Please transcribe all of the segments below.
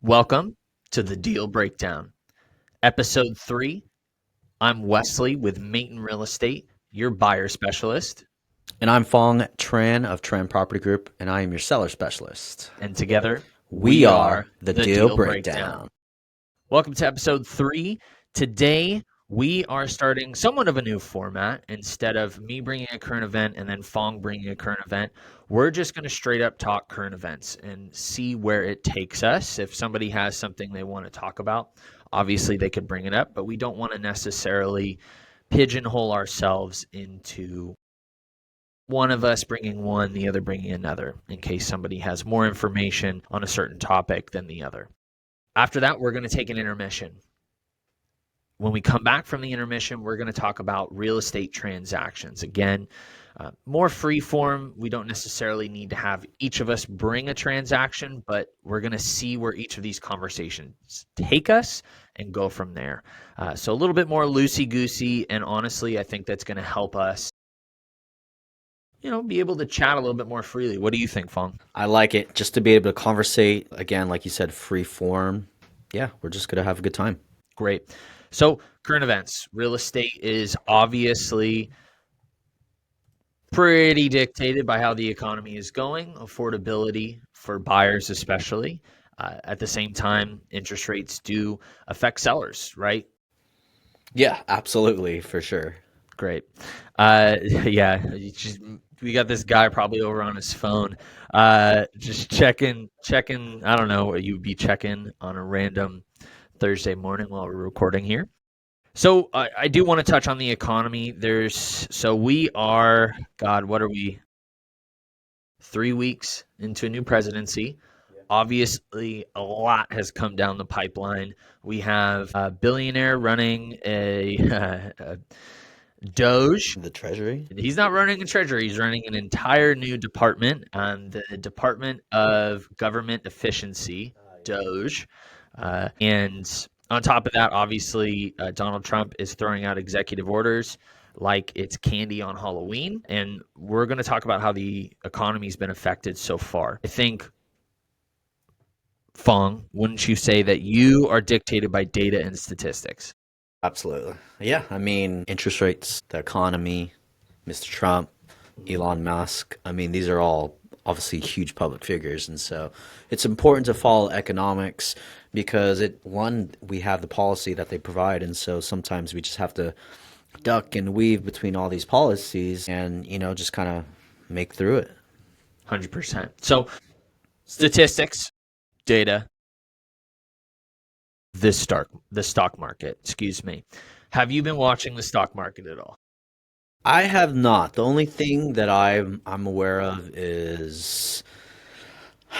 Welcome to the Deal Breakdown, Episode 3. I'm Wesley with Mayton Real Estate, your buyer specialist, And I'm Fong Tran of Tran Property Group, and I am your seller specialist. and together We we are are the the Deal Deal Breakdown. Breakdown. Welcome to Episode 3. Today, we are starting somewhat of a new format. Instead of me bringing a current event and then Fong bringing a current event, we're just going to straight up talk current events and see where it takes us. If somebody has something they want to talk about, obviously they could bring it up, but we don't want to necessarily pigeonhole ourselves into one of us bringing one, the other bringing another, in case somebody has more information on a certain topic than the other. After that, we're going to take an intermission. When we come back from the intermission, we're going to talk about real estate transactions. Again, more free form. We don't necessarily need to have each of us bring a transaction, but we're going to see where each of these conversations take us and go from there. So a little bit more loosey-goosey, and honestly, I think that's going to help us be able to chat a little bit more freely. What do you think, Fong? I like it just to be able to conversate, again, like you said, free form. Yeah, we're just going to have a good time. Great. So current events. Real estate is obviously pretty dictated by how the economy is going, affordability for buyers especially. At the same time, interest rates do affect sellers, right? Yeah, absolutely, for sure. Great. Yeah, we got this guy probably over on his phone, just checking. I don't know what you would be checking on a random Thursday morning while we're recording here. So I do want to touch on the economy. We are, God, what are we? 3 weeks into a new presidency. Obviously, a lot has come down the pipeline. We have a billionaire running a Doge. The Treasury? He's not running a treasury. He's running an entire new department, the Department of Government Efficiency, Doge. And on top of that, obviously, Donald Trump is throwing out executive orders like it's candy on Halloween. And we're going to talk about how the economy's been affected so far. I think, Fong, wouldn't you say that you are dictated by data and statistics? Absolutely. Yeah, I mean, interest rates, the economy, Mr. Trump, Elon Musk. I mean, these are all obviously huge public figures. And so it's important to follow economics because we have the policy that they provide. And so sometimes we just have to duck and weave between all these policies and, just kind of make through it. 100%. So, statistics, data, the stock market, excuse me. Have you been watching the stock market at all? I have not. The only thing that I'm aware of is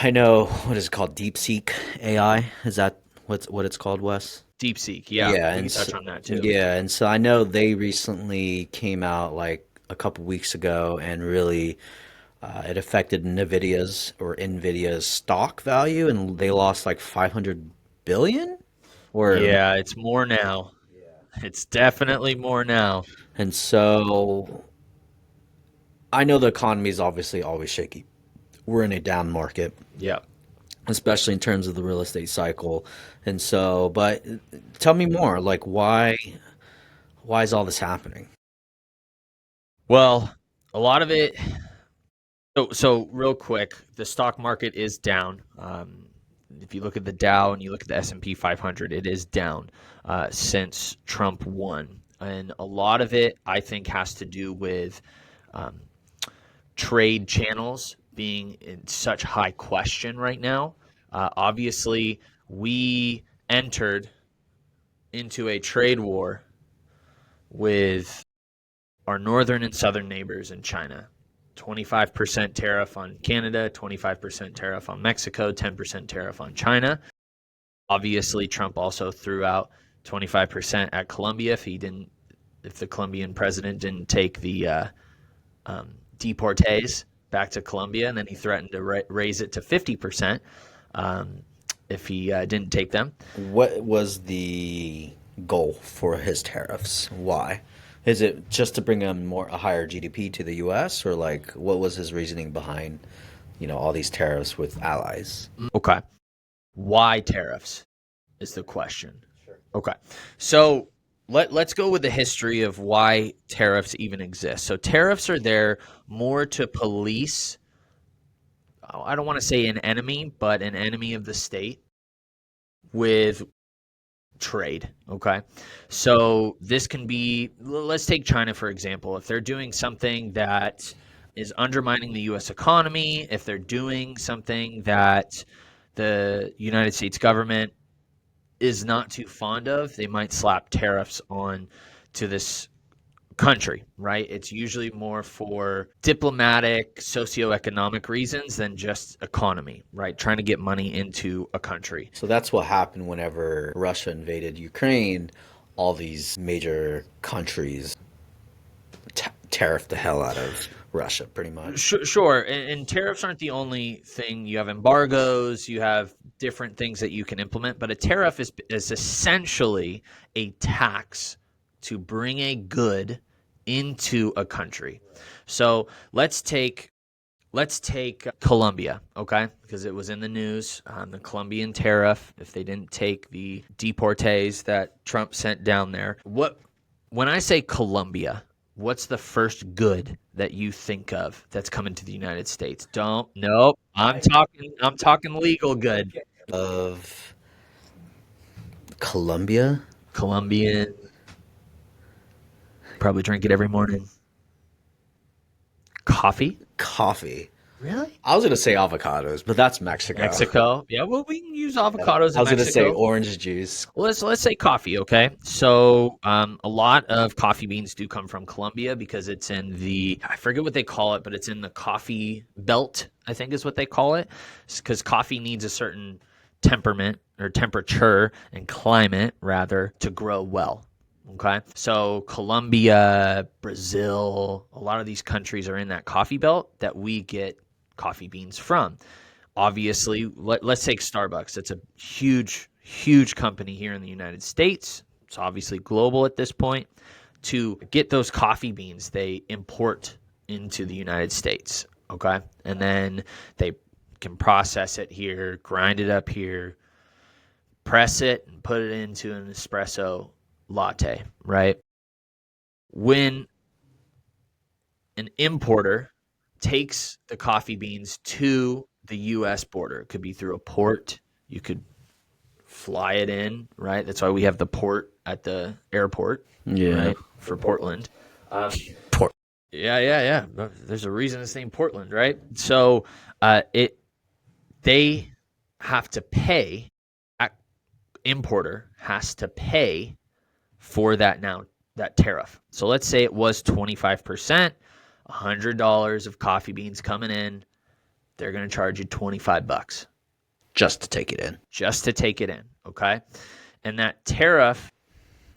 I know what is it called, DeepSeek AI. Is that what it's called, Wes? DeepSeek, yeah, Yeah, we and can touch so, on that too. yeah, and so I know they recently came out like a couple weeks ago and really it affected Nvidia's stock value and they lost like 500 billion or Yeah, it's more now. It's definitely more now. and so I know the economy is obviously always shaky. We're in a down market, Yeah. especially in terms of the real estate cycle. And so, but tell me more, like why is all this happening? Well, a lot of it. So real quick, the stock market is down. If you look at the Dow and you look at the S&P 500, it is down since Trump won, and a lot of it I think has to do with um, trade channels being in such high question right now. Obviously, we entered into a trade war with our northern and southern neighbors in China. 25% tariff on Canada, 25% tariff on Mexico, 10% tariff on China. Obviously, Trump also threw out 25% at Colombia if the Colombian president didn't take the deportees back to Colombia, and then he threatened to raise it to 50% if he didn't take them. What was the goal for his tariffs? Why? Is it just to bring a higher GDP to the US or like what was his reasoning behind, all these tariffs with allies? Okay. Why tariffs is the question. Sure. Okay. So let's go with the history of why tariffs even exist. So tariffs are there more to police, I don't want to say an enemy, but an enemy of the state with trade. Okay. So this can be, let's take China, for example. If they're doing something that is undermining the US economy, if they're doing something that the United States government is not too fond of, they might slap tariffs on to this country, right? It's usually more for diplomatic, socioeconomic reasons than just economy, right? Trying to get money into a country. So that's what happened whenever Russia invaded Ukraine. All these major countries tariffed the hell out of Russia, pretty much. Sure. And tariffs aren't the only thing. You have embargoes, you have different things that you can implement, but a tariff is essentially a tax to bring a good into a country. So let's take Colombia, okay? Because it was in the news on the Colombian tariff if they didn't take the deportees that Trump sent down there. When I say Colombia, what's the first good that you think of that's coming to the United States? Nope. I'm talking legal good. Of Colombia? Colombian. Probably drink it every morning. Coffee? Coffee. Really? I was going to say avocados, but that's Mexico. Mexico. Yeah, well, we can use avocados I was in going to say Mexico. orange juice. Let's say coffee, okay? So a lot of coffee beans do come from Colombia because it's in I forget what they call it, but it's in the coffee belt, I think is what they call it, because coffee needs a certain temperament or temperature and climate, rather, to grow well. Okay, so Colombia, Brazil, a lot of these countries are in that coffee belt that we get coffee beans from. Obviously, let's take Starbucks. It's a huge, huge company here in the United States. It's obviously global at this point. To get those coffee beans, they import into the United States. Okay, and then they can process it here, grind it up here, press it, and put it into an espresso latte, right? When an importer takes the coffee beans to the U.S. border, it could be through a port, you could fly it in, right? That's why we have the port at the airport, right? For Portland. Port. Yeah. There's a reason it's named Portland, right? So they have to pay, importer has to pay for that tariff. So let's say it was 25%, $100 of coffee beans coming in, they're going to charge you $25 just to take it in. Just to take it in, okay? And that tariff,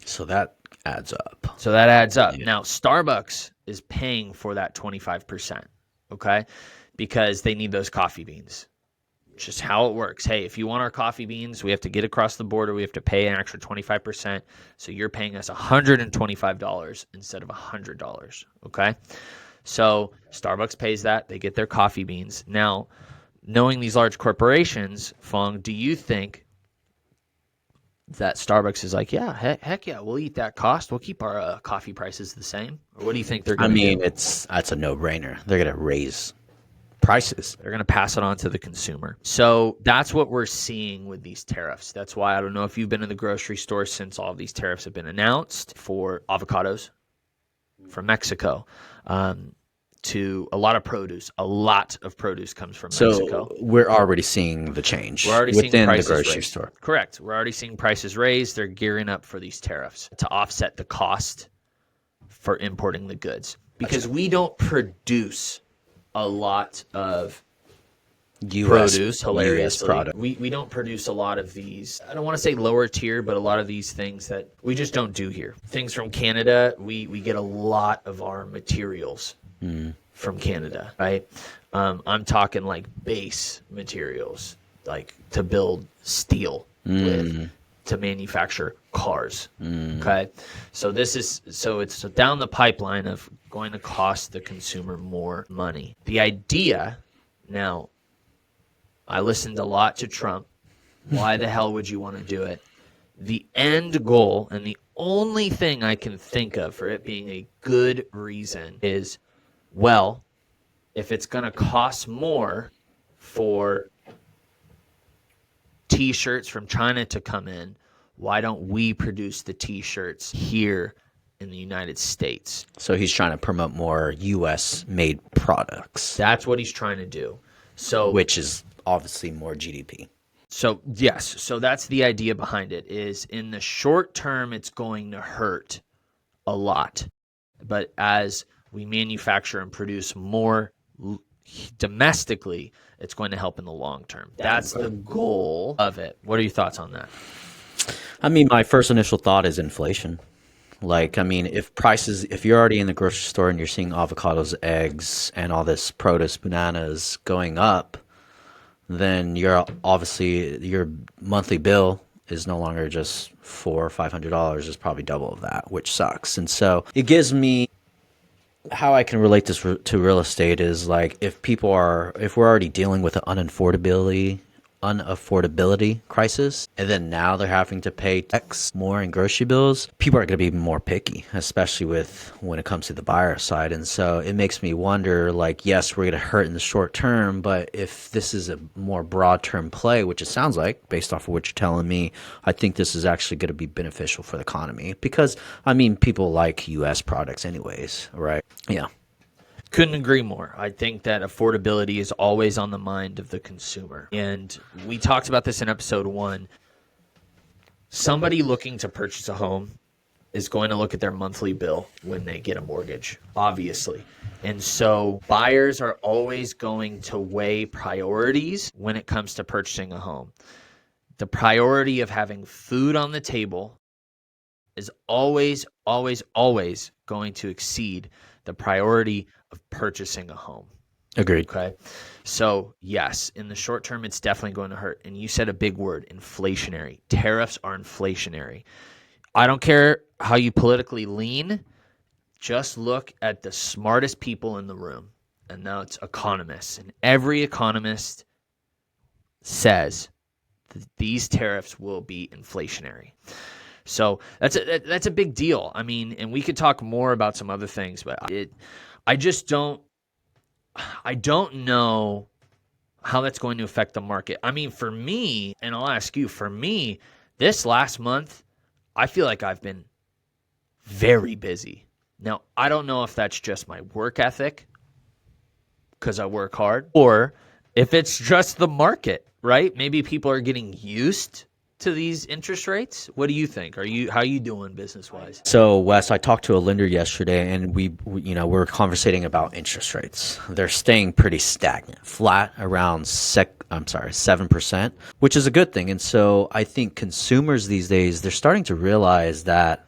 so that adds up. Yeah. Now Starbucks is paying for that 25%, okay? Because they need those coffee beans. Just how it works. Hey, if you want our coffee beans, we have to get across the border. We have to pay an extra 25%. So you're paying us $125 instead of $100. Okay. So Starbucks pays that. They get their coffee beans. Now, knowing these large corporations, Fong, do you think that Starbucks is like, yeah, heck yeah, we'll eat that cost. We'll keep our coffee prices the same? Or what do you think they're going to do? That's a no-brainer. They're going to raise prices. They're going to pass it on to the consumer. So that's what we're seeing with these tariffs. That's why I don't know if you've been in the grocery store since all of these tariffs have been announced for avocados from Mexico, to a lot of produce. A lot of produce comes from Mexico. So we're already seeing the change within the grocery store. Correct. We're already seeing prices raised. They're gearing up for these tariffs to offset the cost for importing the goods because we don't produce a lot of produce, hilariously. Product. We don't produce a lot of these, I don't want to say lower tier, but a lot of these things that we just don't do here. Things from Canada, we get a lot of our materials from Canada, right? I'm talking like base materials, like to build steel with, to manufacture cars. Okay. So it's down the pipeline of going to cost the consumer more money. The idea now, I listened a lot to Trump Why the hell would you want to do it? The end goal, and the only thing I can think of for it being a good reason is, well, if it's going to cost more for T-shirts from China to come in, why don't we produce the T-shirts here in the United States? So he's trying to promote more U.S. made products. That's what he's trying to do. So, which is obviously more GDP. So yes, so that's the idea behind it. Is in the short term, it's going to hurt a lot, but as we manufacture and produce more domestically, it's going to help in the long term. That's the goal of it. What are your thoughts on that? I mean, my first initial thought is inflation. Like, I mean, if you're already in the grocery store and you're seeing avocados, eggs, and all this produce, bananas going up, then your monthly bill is no longer just $400 or $500. It's probably double of that, which sucks. And so it gives me, how I can relate this to real estate is like, if we're already dealing with an unaffordability crisis, and then now they're having to pay tax more in grocery bills, people are going to be more picky, especially when it comes to the buyer side. And so it makes me wonder, like, yes, we're going to hurt in the short term, but if this is a more broad term play, which it sounds like based off of what you're telling me, I think this is actually going to be beneficial for the economy, because I mean, people like US products anyways, right? Yeah. Couldn't agree more. I think that affordability is always on the mind of the consumer. And we talked about this in episode 1. Somebody looking to purchase a home is going to look at their monthly bill when they get a mortgage, obviously. And so buyers are always going to weigh priorities when it comes to purchasing a home. The priority of having food on the table is always, always, always going to exceed the priority of purchasing a home. Agreed. Okay. So yes, in the short term, it's definitely going to hurt. And you said a big word, inflationary. Tariffs are inflationary. I don't care how you politically lean. Just look at the smartest people in the room. And now it's economists. And every economist says that these tariffs will be inflationary. So that's a big deal. I mean, and we could talk more about some other things, but I don't know how that's going to affect the market. I mean, for me, and I'll ask you, for me, this last month, I feel like I've been very busy. Now, I don't know if that's just my work ethic because I work hard, or if it's just the market, right? Maybe people are getting used to these interest rates. What do you think? How are you doing business wise? So Wes, I talked to a lender yesterday, and we were conversating about interest rates. They're staying pretty stagnant, flat around 7%, which is a good thing. And so I think consumers these days, they're starting to realize that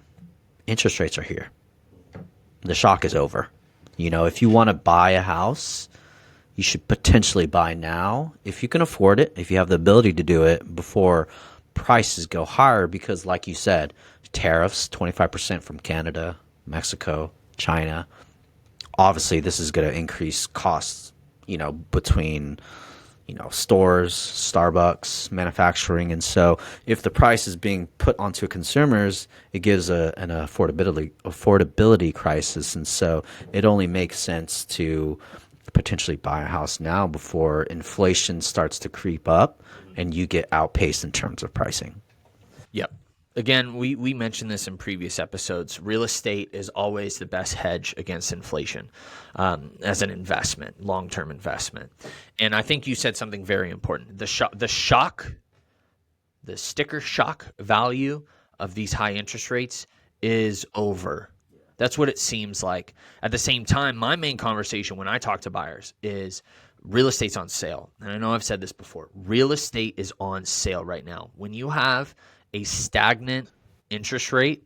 interest rates are here. The shock is over. If you want to buy a house, you should potentially buy now if you can afford it, if you have the ability to do it before prices go higher, because like you said, tariffs, 25% from Canada, Mexico, China. Obviously, this is going to increase costs, between, stores, Starbucks, manufacturing. And so if the price is being put onto consumers, it gives an affordability crisis. And so it only makes sense to potentially buy a house now before inflation starts to creep up and you get outpaced in terms of pricing. Yep. Again, we mentioned this in previous episodes. Real estate is always the best hedge against inflation as an investment, long-term investment. And I think you said something very important. The sticker shock value of these high interest rates is over. That's what it seems like. At the same time, my main conversation when I talk to buyers is real estate's on sale. And I know I've said this before. Real estate is on sale right now. When you have a stagnant interest rate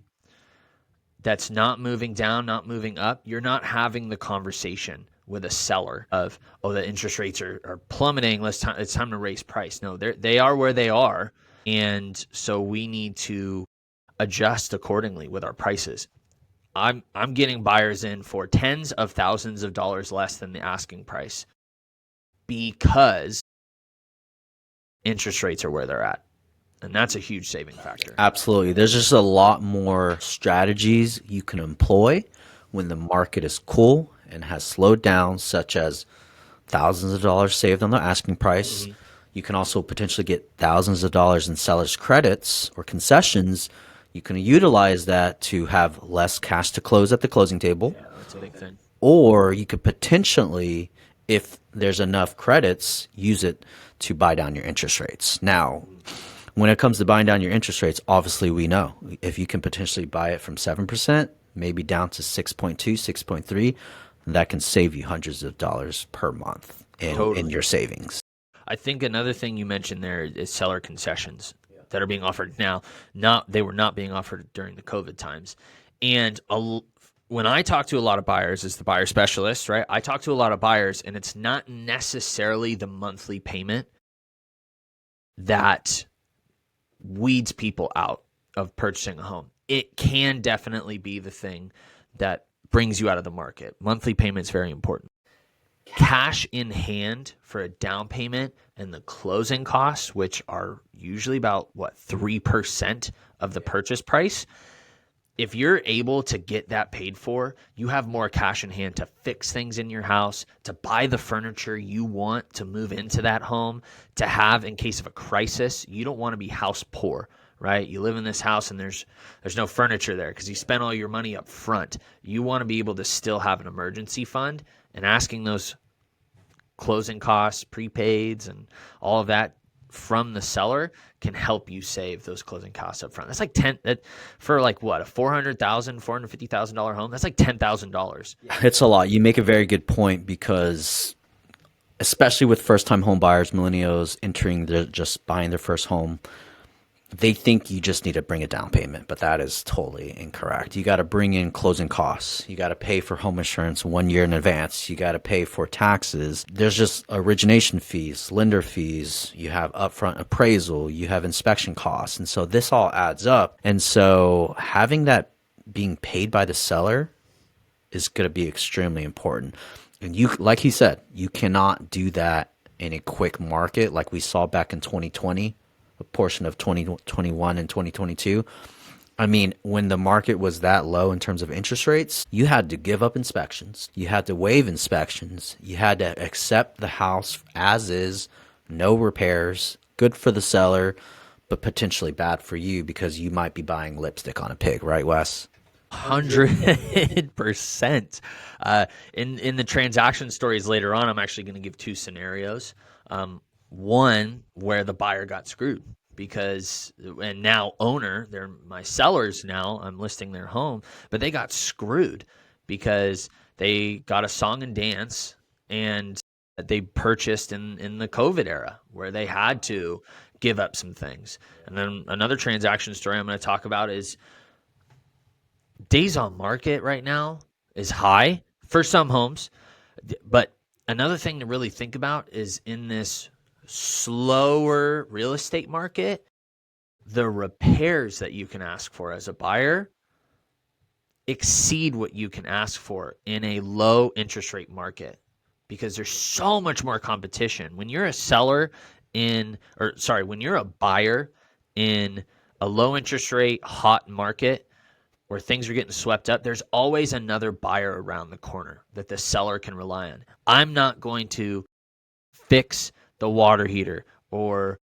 that's not moving down, not moving up, you're not having the conversation with a seller of, oh, the interest rates are plummeting. It's time to raise price. No, they are where they are. And so we need to adjust accordingly with our prices. I'm getting buyers in for tens of thousands of dollars less than the asking price because interest rates are where they're at. And that's a huge saving factor. Absolutely. There's just a lot more strategies you can employ when the market is cool and has slowed down, such as thousands of dollars saved on the asking price. You can also potentially get thousands of dollars in seller's credits or concessions. You can utilize that to have less cash to close at the closing table. Yeah, that's a big thing. Or you could potentially, if there's enough credits, use it to buy down your interest rates. Now, when it comes to buying down your interest rates, obviously we know if you can potentially buy it from 7%, maybe down to 6.2, 6.3, that can save you hundreds of dollars per month in your savings. I think another thing you mentioned there is seller concessions that are being offered now. They were not being offered during the COVID times. And when I talk to a lot of buyers as the buyer specialist, right, I talk to a lot of buyers, and it's not necessarily the monthly payment that weeds people out of purchasing a home. It can definitely be the thing that brings you out of the market. Monthly payment is very important. Cash in hand for a down payment and the closing costs, which are usually about 3% of the purchase price. If you're able to get that paid for, you have more cash in hand to fix things in your house, to buy the furniture you want to move into that home, to have in case of a crisis. You don't want to be house poor, right? You live in this house and there's no furniture there because you spent all your money up front. You want to be able to still have an emergency fund, and asking those closing costs, prepaids, and all of that from the seller can help you save those closing costs up front. That's like for like what, a $450,000 home? That's like $10,000. It's a lot. You make a very good point because especially with first-time home buyers, millennials entering just buying their first home, they think you just need to bring a down payment, but that is totally incorrect. You got to bring in closing costs. You got to pay for home insurance 1 year in advance. You got to pay for taxes. There's just origination fees, lender fees. You have upfront appraisal. You have inspection costs. And so this all adds up. And so having that being paid by the seller is going to be extremely important. And you, like he said, you cannot do that in a quick market like we saw back in 2020. A portion of 2021 and 2022. I mean, when the market was that low in terms of interest rates, you had to give up inspections. You had to waive inspections. You had to accept the house as is, no repairs, good for the seller, but potentially bad for you because you might be buying lipstick on a pig, right, Wes? 100%. In the transaction stories later on, I'm actually going to give two scenarios. One where the buyer got screwed and now they're my sellers now, I'm listing their home, but they got screwed because they got a song and dance and they purchased in the COVID era where they had to give up some things. And then another transaction story I'm going to talk about is days on market right now is high for some homes, but another thing to really think about is in this slower real estate market, the repairs that you can ask for as a buyer exceed what you can ask for in a low interest rate market because there's so much more competition. When you're a when you're a buyer in a low interest rate, hot market where things are getting swept up, there's always another buyer around the corner that the seller can rely on. I'm not going to fix the water heater, or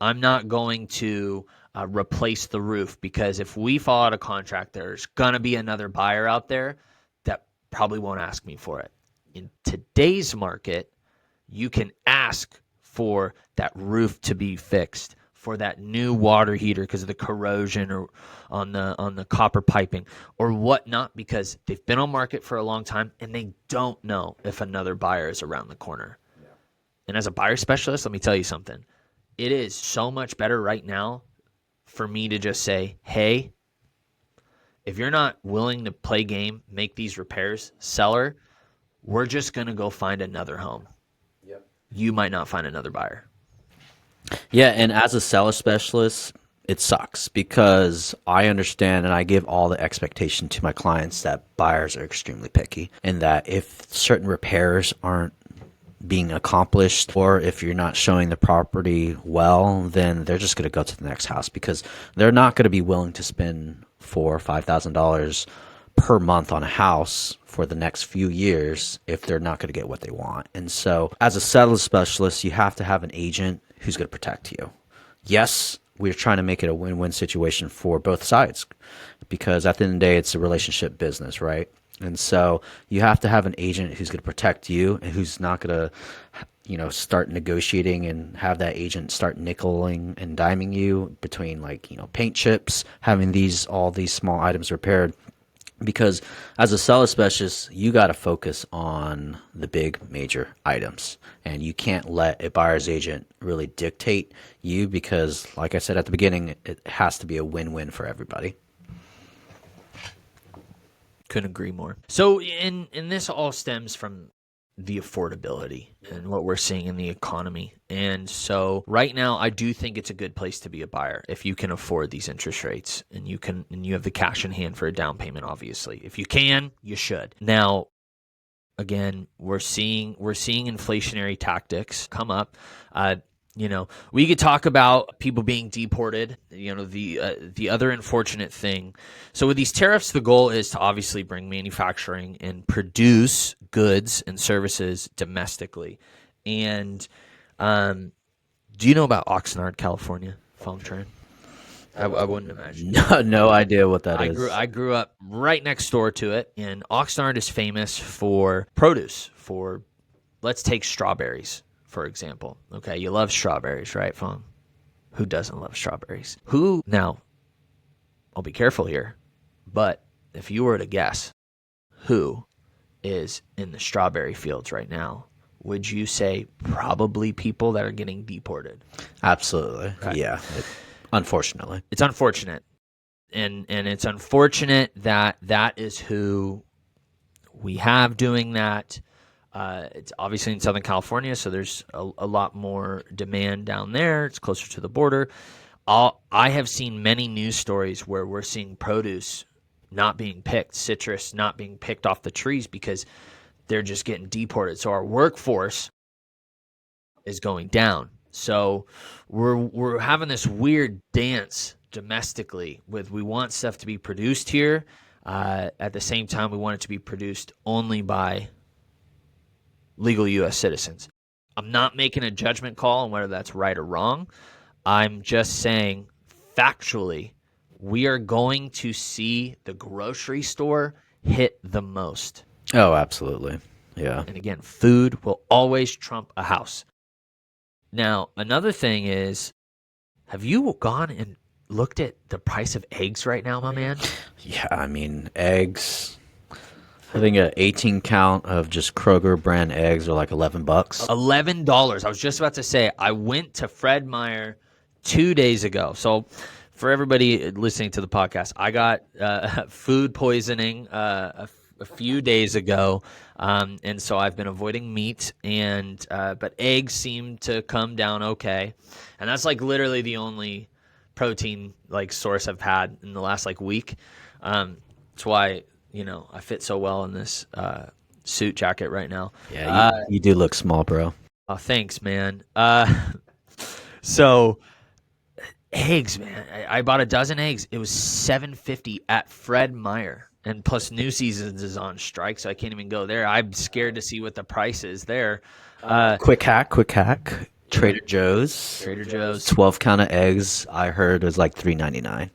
I'm not going to replace the roof because if we fall out of contract, there's going to be another buyer out there that probably won't ask me for it. In today's market, you can ask for that roof to be fixed, for that new water heater because of the corrosion or on the copper piping or whatnot, because they've been on market for a long time and they don't know if another buyer is around the corner. And as a buyer specialist, let me tell you something. It is so much better right now for me to just say, hey, if you're not willing to play game, make these repairs, seller, we're just going to go find another home. Yep. You might not find another buyer. Yeah, and as a seller specialist, it sucks because I understand and I give all the expectation to my clients that buyers are extremely picky and that if certain repairs aren't being accomplished, or if you're not showing the property well, then they're just going to go to the next house because they're not going to be willing to spend $4,000 or $5,000 per month on a house for the next few years if they're not going to get what they want. And so as a settlement specialist, you have to have an agent who's going to protect you. Yes, we're trying to make it a win-win situation for both sides because at the end of the day, it's a relationship business, right? And so you have to have an agent who's going to protect you and who's not going to, start negotiating and have that agent start nickeling and diming you between paint chips, having all these small items repaired. Because as a seller specialist, you got to focus on the big major items, and you can't let a buyer's agent really dictate you because, like I said at the beginning, it has to be a win-win for everybody. Couldn't agree more. So, and this all stems from the affordability and what we're seeing in the economy. And so right now, I do think it's a good place to be a buyer if you can afford these interest rates and you have the cash in hand for a down payment, obviously. If you can, you should. Now, again, we're seeing inflationary tactics come up. We could talk about people being deported, the other unfortunate thing. So with these tariffs, the goal is to obviously bring manufacturing and produce goods and services domestically. And do you know about Oxnard, California, Fong Tran? I wouldn't imagine. No idea what that is. I grew up right next door to it, and Oxnard is famous for produce, let's take strawberries. For example, okay, you love strawberries, right, Fong? Who doesn't love strawberries? Now, I'll be careful here, but if you were to guess who is in the strawberry fields right now, would you say probably people that are getting deported? Absolutely. Okay. Yeah. Unfortunately. It's unfortunate. And it's unfortunate that is who we have doing that. It's obviously in Southern California, so there's a lot more demand down there. It's closer to the border. I have seen many news stories where we're seeing produce not being picked, citrus not being picked off the trees because they're just getting deported. So our workforce is going down. So we're having this weird dance domestically with we want stuff to be produced here. At the same time, we want it to be produced only by legal U.S. citizens. I'm not making a judgment call on whether that's right or wrong. I'm just saying factually, we are going to see the grocery store hit the most. Oh, absolutely. Yeah. And again, food will always trump a house. Now, another thing is, have you gone and looked at the price of eggs right now, my man? Yeah, I mean, eggs. I think an 18 count of just Kroger brand eggs are like $11. $11. I was just about to say, I went to Fred Meyer 2 days ago. So for everybody listening to the podcast, I got food poisoning a few days ago. And so I've been avoiding meat but eggs seem to come down okay. And that's like literally the only protein source I've had in the last week. That's why I fit so well in this suit jacket right now. Yeah, you do look small, bro. Oh, thanks, man. So eggs, man. I bought a dozen eggs. It was $7.50 at Fred Meyer. And plus New Seasons is on strike, so I can't even go there. I'm scared to see what the price is there. Quick hack. Trader Joe's. 12 count of eggs, I heard, was like $3.99.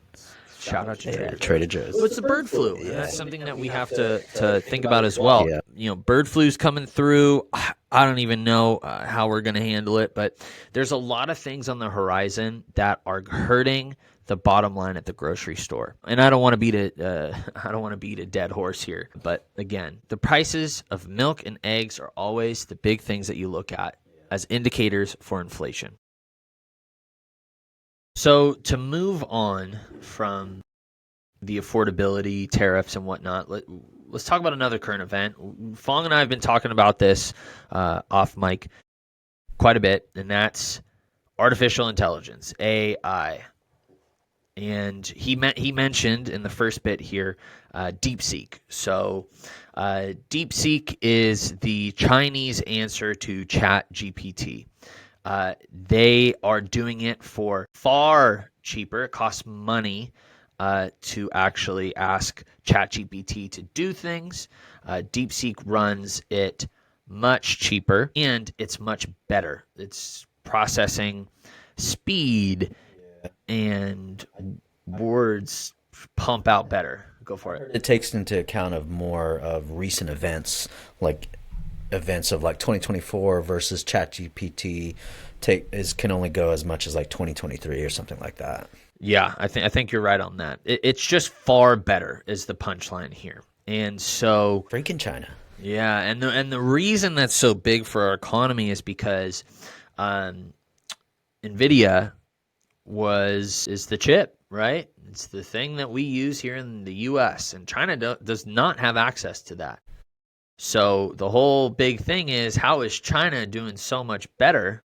Shout out to Trader Joe's. Well, it's the bird flu. And that's something that we have to think about as well. Yeah. Bird flu's coming through. I don't even know how we're going to handle it, but there's a lot of things on the horizon that are hurting the bottom line at the grocery store. And I don't want to beat a dead horse here, but again, the prices of milk and eggs are always the big things that you look at as indicators for inflation. So to move on from the affordability, tariffs, and whatnot, let's talk about another current event. Fong and I have been talking about this off mic quite a bit, and that's artificial intelligence, AI. And he mentioned in the first bit here DeepSeek. So DeepSeek is the Chinese answer to ChatGPT. They are doing it for far cheaper. It costs money to actually ask ChatGPT to do things. DeepSeek runs it much cheaper, and it's much better. Its processing speed and words pump out better. Go for it. It takes into account of more of recent events, like events of like 2024 versus ChatGPT can only go as much as like 2023 or something like that. Yeah, I think you're right on that. It's just far better is the punchline here. And so Freaking China. yeah, and the reason that's so big for our economy is because Nvidia is the chip, right? It's the thing that we use here in the US, and China does not have access to that. So the whole big thing is, how is China doing so much better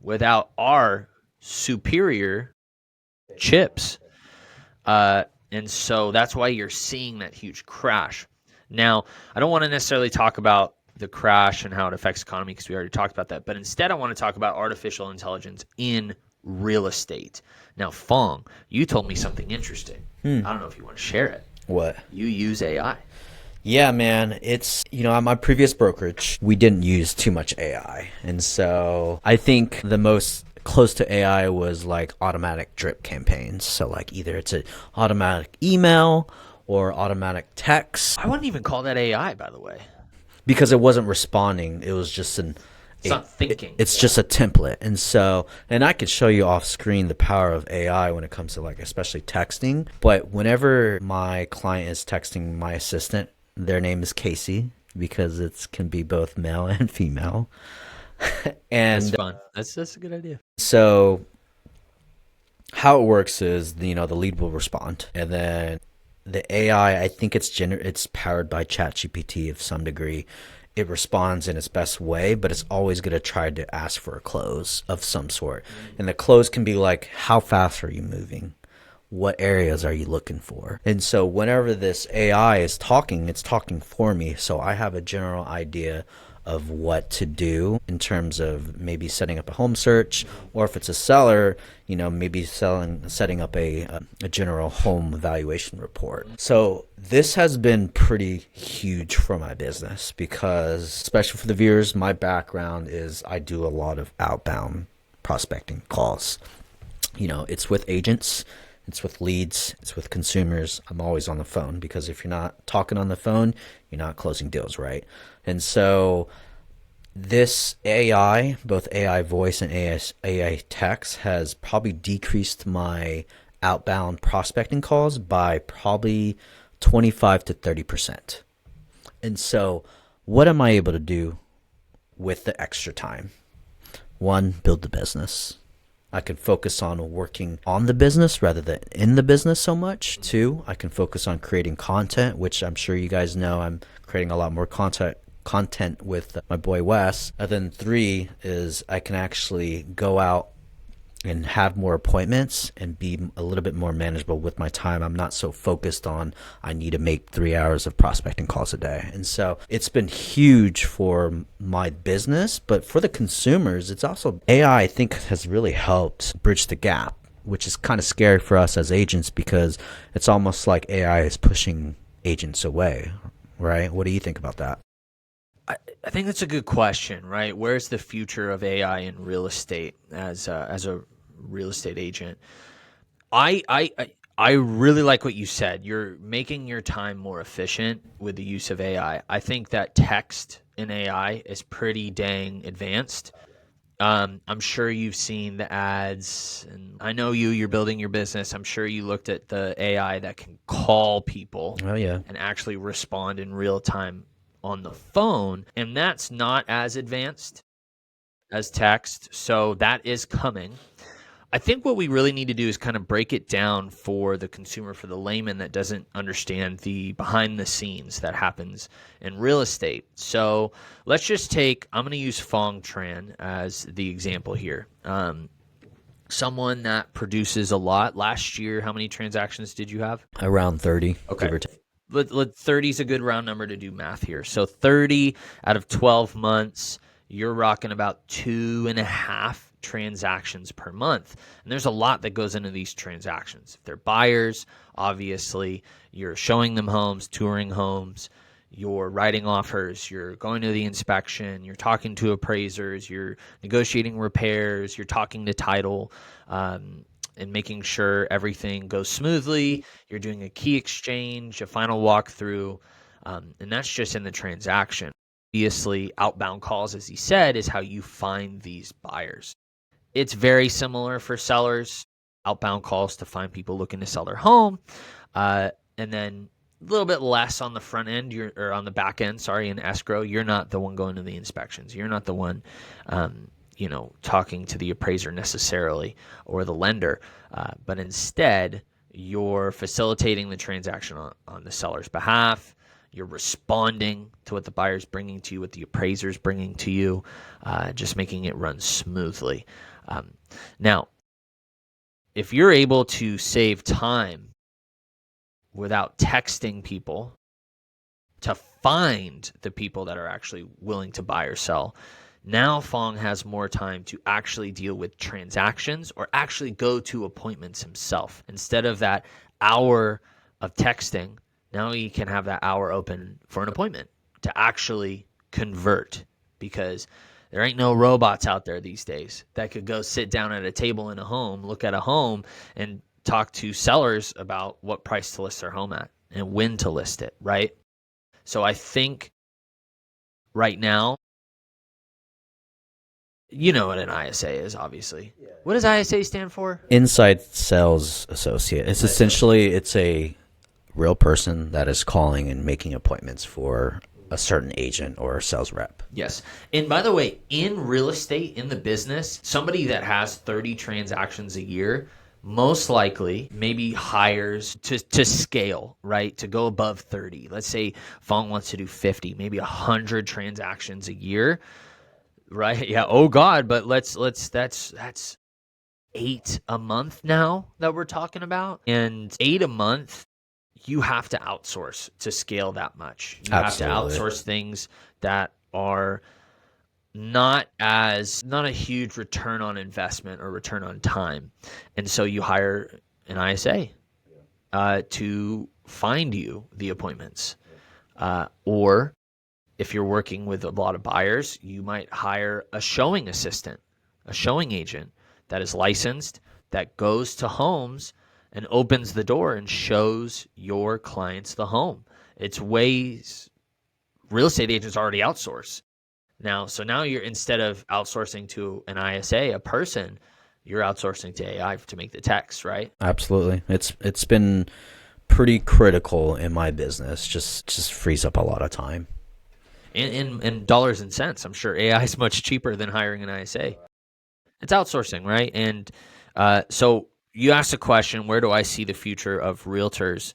without our superior chips? And so that's why you're seeing that huge crash. Now, I don't want to necessarily talk about the crash and how it affects the economy because we already talked about that. But instead, I want to talk about artificial intelligence in real estate. Now, Fong, you told me something interesting. I don't know if you want to share it. What? You use AI. Yeah, man. It's, at my previous brokerage, we didn't use too much AI. And so I think the most close to AI was like automatic drip campaigns. So like either it's an automatic email or automatic text. I wouldn't even call that AI, by the way. Because it wasn't responding. It was just It's not thinking. It's just a template. And so, and I could show you off screen the power of AI when it comes to like, especially texting. But whenever my client is texting my assistant, their name is Casey because it can be both male and female. And That's fun. That's a good idea. So how it works is, the lead will respond, and then the AI, I think it's powered by ChatGPT of some degree. It responds in its best way, but it's always going to try to ask for a close of some sort. And the close can be like, how fast are you moving? What areas are you looking for? And so whenever this AI is talking, it's talking for me. So I have a general idea of what to do in terms of maybe setting up a home search, or if it's a seller, maybe setting up a general home valuation report. So this has been pretty huge for my business because, especially for the viewers, my background is I do a lot of outbound prospecting calls. It's with agents, it's with leads, it's with consumers. I'm always on the phone because if you're not talking on the phone, you're not closing deals, right? And so this AI, both AI voice and AI text, has probably decreased my outbound prospecting calls by probably 25 to 30%. And so what am I able to do with the extra time? One, build the business. I can focus on working on the business rather than in the business so much. Two, I can focus on creating content, which I'm sure you guys know I'm creating a lot more content with my boy Wes. And then three is I can actually go out and have more appointments and be a little bit more manageable with my time. I'm not so focused on I need to make 3 hours of prospecting calls a day. And so it's been huge for my business, but for the consumers, it's also AI, I think, has really helped bridge the gap, which is kind of scary for us as agents because it's almost like AI is pushing agents away, right? What do you think about that? I think that's a good question, right? Where's the future of AI in real estate as a real estate agent? I really like what you said. You're making your time more efficient with the use of AI. I think that text in AI is pretty dang advanced. I'm sure you've seen the ads, and I know you're building your business. I'm sure you looked at the AI that can call people Oh, yeah. and actually respond in real time on the phone, and that's not as advanced as text, so that is coming. I think what we really need to do is kind of break it down for the consumer, for the layman that doesn't understand the behind the scenes that happens in real estate. So let's just I'm going to use Fong Tran as the example here. someone that produces a lot. Last year, how many transactions did you have? Around 30, Okay. give or take. 30 is a good round number to do math here. So 30 out of 12 months, you're rocking about 2.5 transactions per month. And there's a lot that goes into these transactions. If they're buyers, obviously, you're showing them homes, touring homes, you're writing offers, you're going to the inspection, you're talking to appraisers, you're negotiating repairs, you're talking to title, and making sure everything goes smoothly. You're doing a key exchange, a final walkthrough, and that's just in the transaction. Obviously, outbound calls, as he said, is how you find these buyers. It's very similar for sellers, outbound calls to find people looking to sell their home, and then a little bit less on the front end, or on the back end, in escrow. You're not the one going to the inspections. You're not the one talking to the appraiser necessarily, or the lender, but instead you're facilitating the transaction on the seller's behalf. You're responding to what the buyer's bringing to you, what the appraiser's bringing to you, just making it run smoothly. Now, if you're able to save time without texting people to find the people that are actually willing to buy or sell, now Fong has more time to actually deal with transactions or actually go to appointments himself. Instead of that hour of texting, now he can have that hour open for an appointment to actually convert, because there ain't no robots out there these days that could go sit down at a table in a home, look at a home, and talk to sellers about what price to list their home at and when to list it, right? So I think right now, you know what an ISA is, obviously. Yeah. What does ISA stand for? Inside Sales Associate. It's essentially, it's a real person that is calling and making appointments for a certain agent or a sales rep. Yes. And by the way, in real estate, in the business, somebody that has 30 transactions a year most likely maybe hires to scale, right? To go above 30. Let's say Fong wants to do 50, maybe 100 transactions a year. Right. Yeah. Oh God. But that's 8 a month now that we're talking about. And 8 a month, you have to outsource to scale that much. You Absolutely. have to outsource things that are not a huge return on investment or return on time. And so you hire an ISA to find you the appointments. Or if you're working with a lot of buyers, you might hire a showing assistant, a showing agent that is licensed, that goes to homes and opens the door and shows your clients the home. It's ways real estate agents already outsource. So now you're, instead of outsourcing to an ISA, a person, you're outsourcing to AI to make the text, right? Absolutely. It's been pretty critical in my business. Just frees up a lot of time. In dollars and cents, I'm sure AI is much cheaper than hiring an ISA. It's outsourcing, right? And so you asked a question, where do I see the future of realtors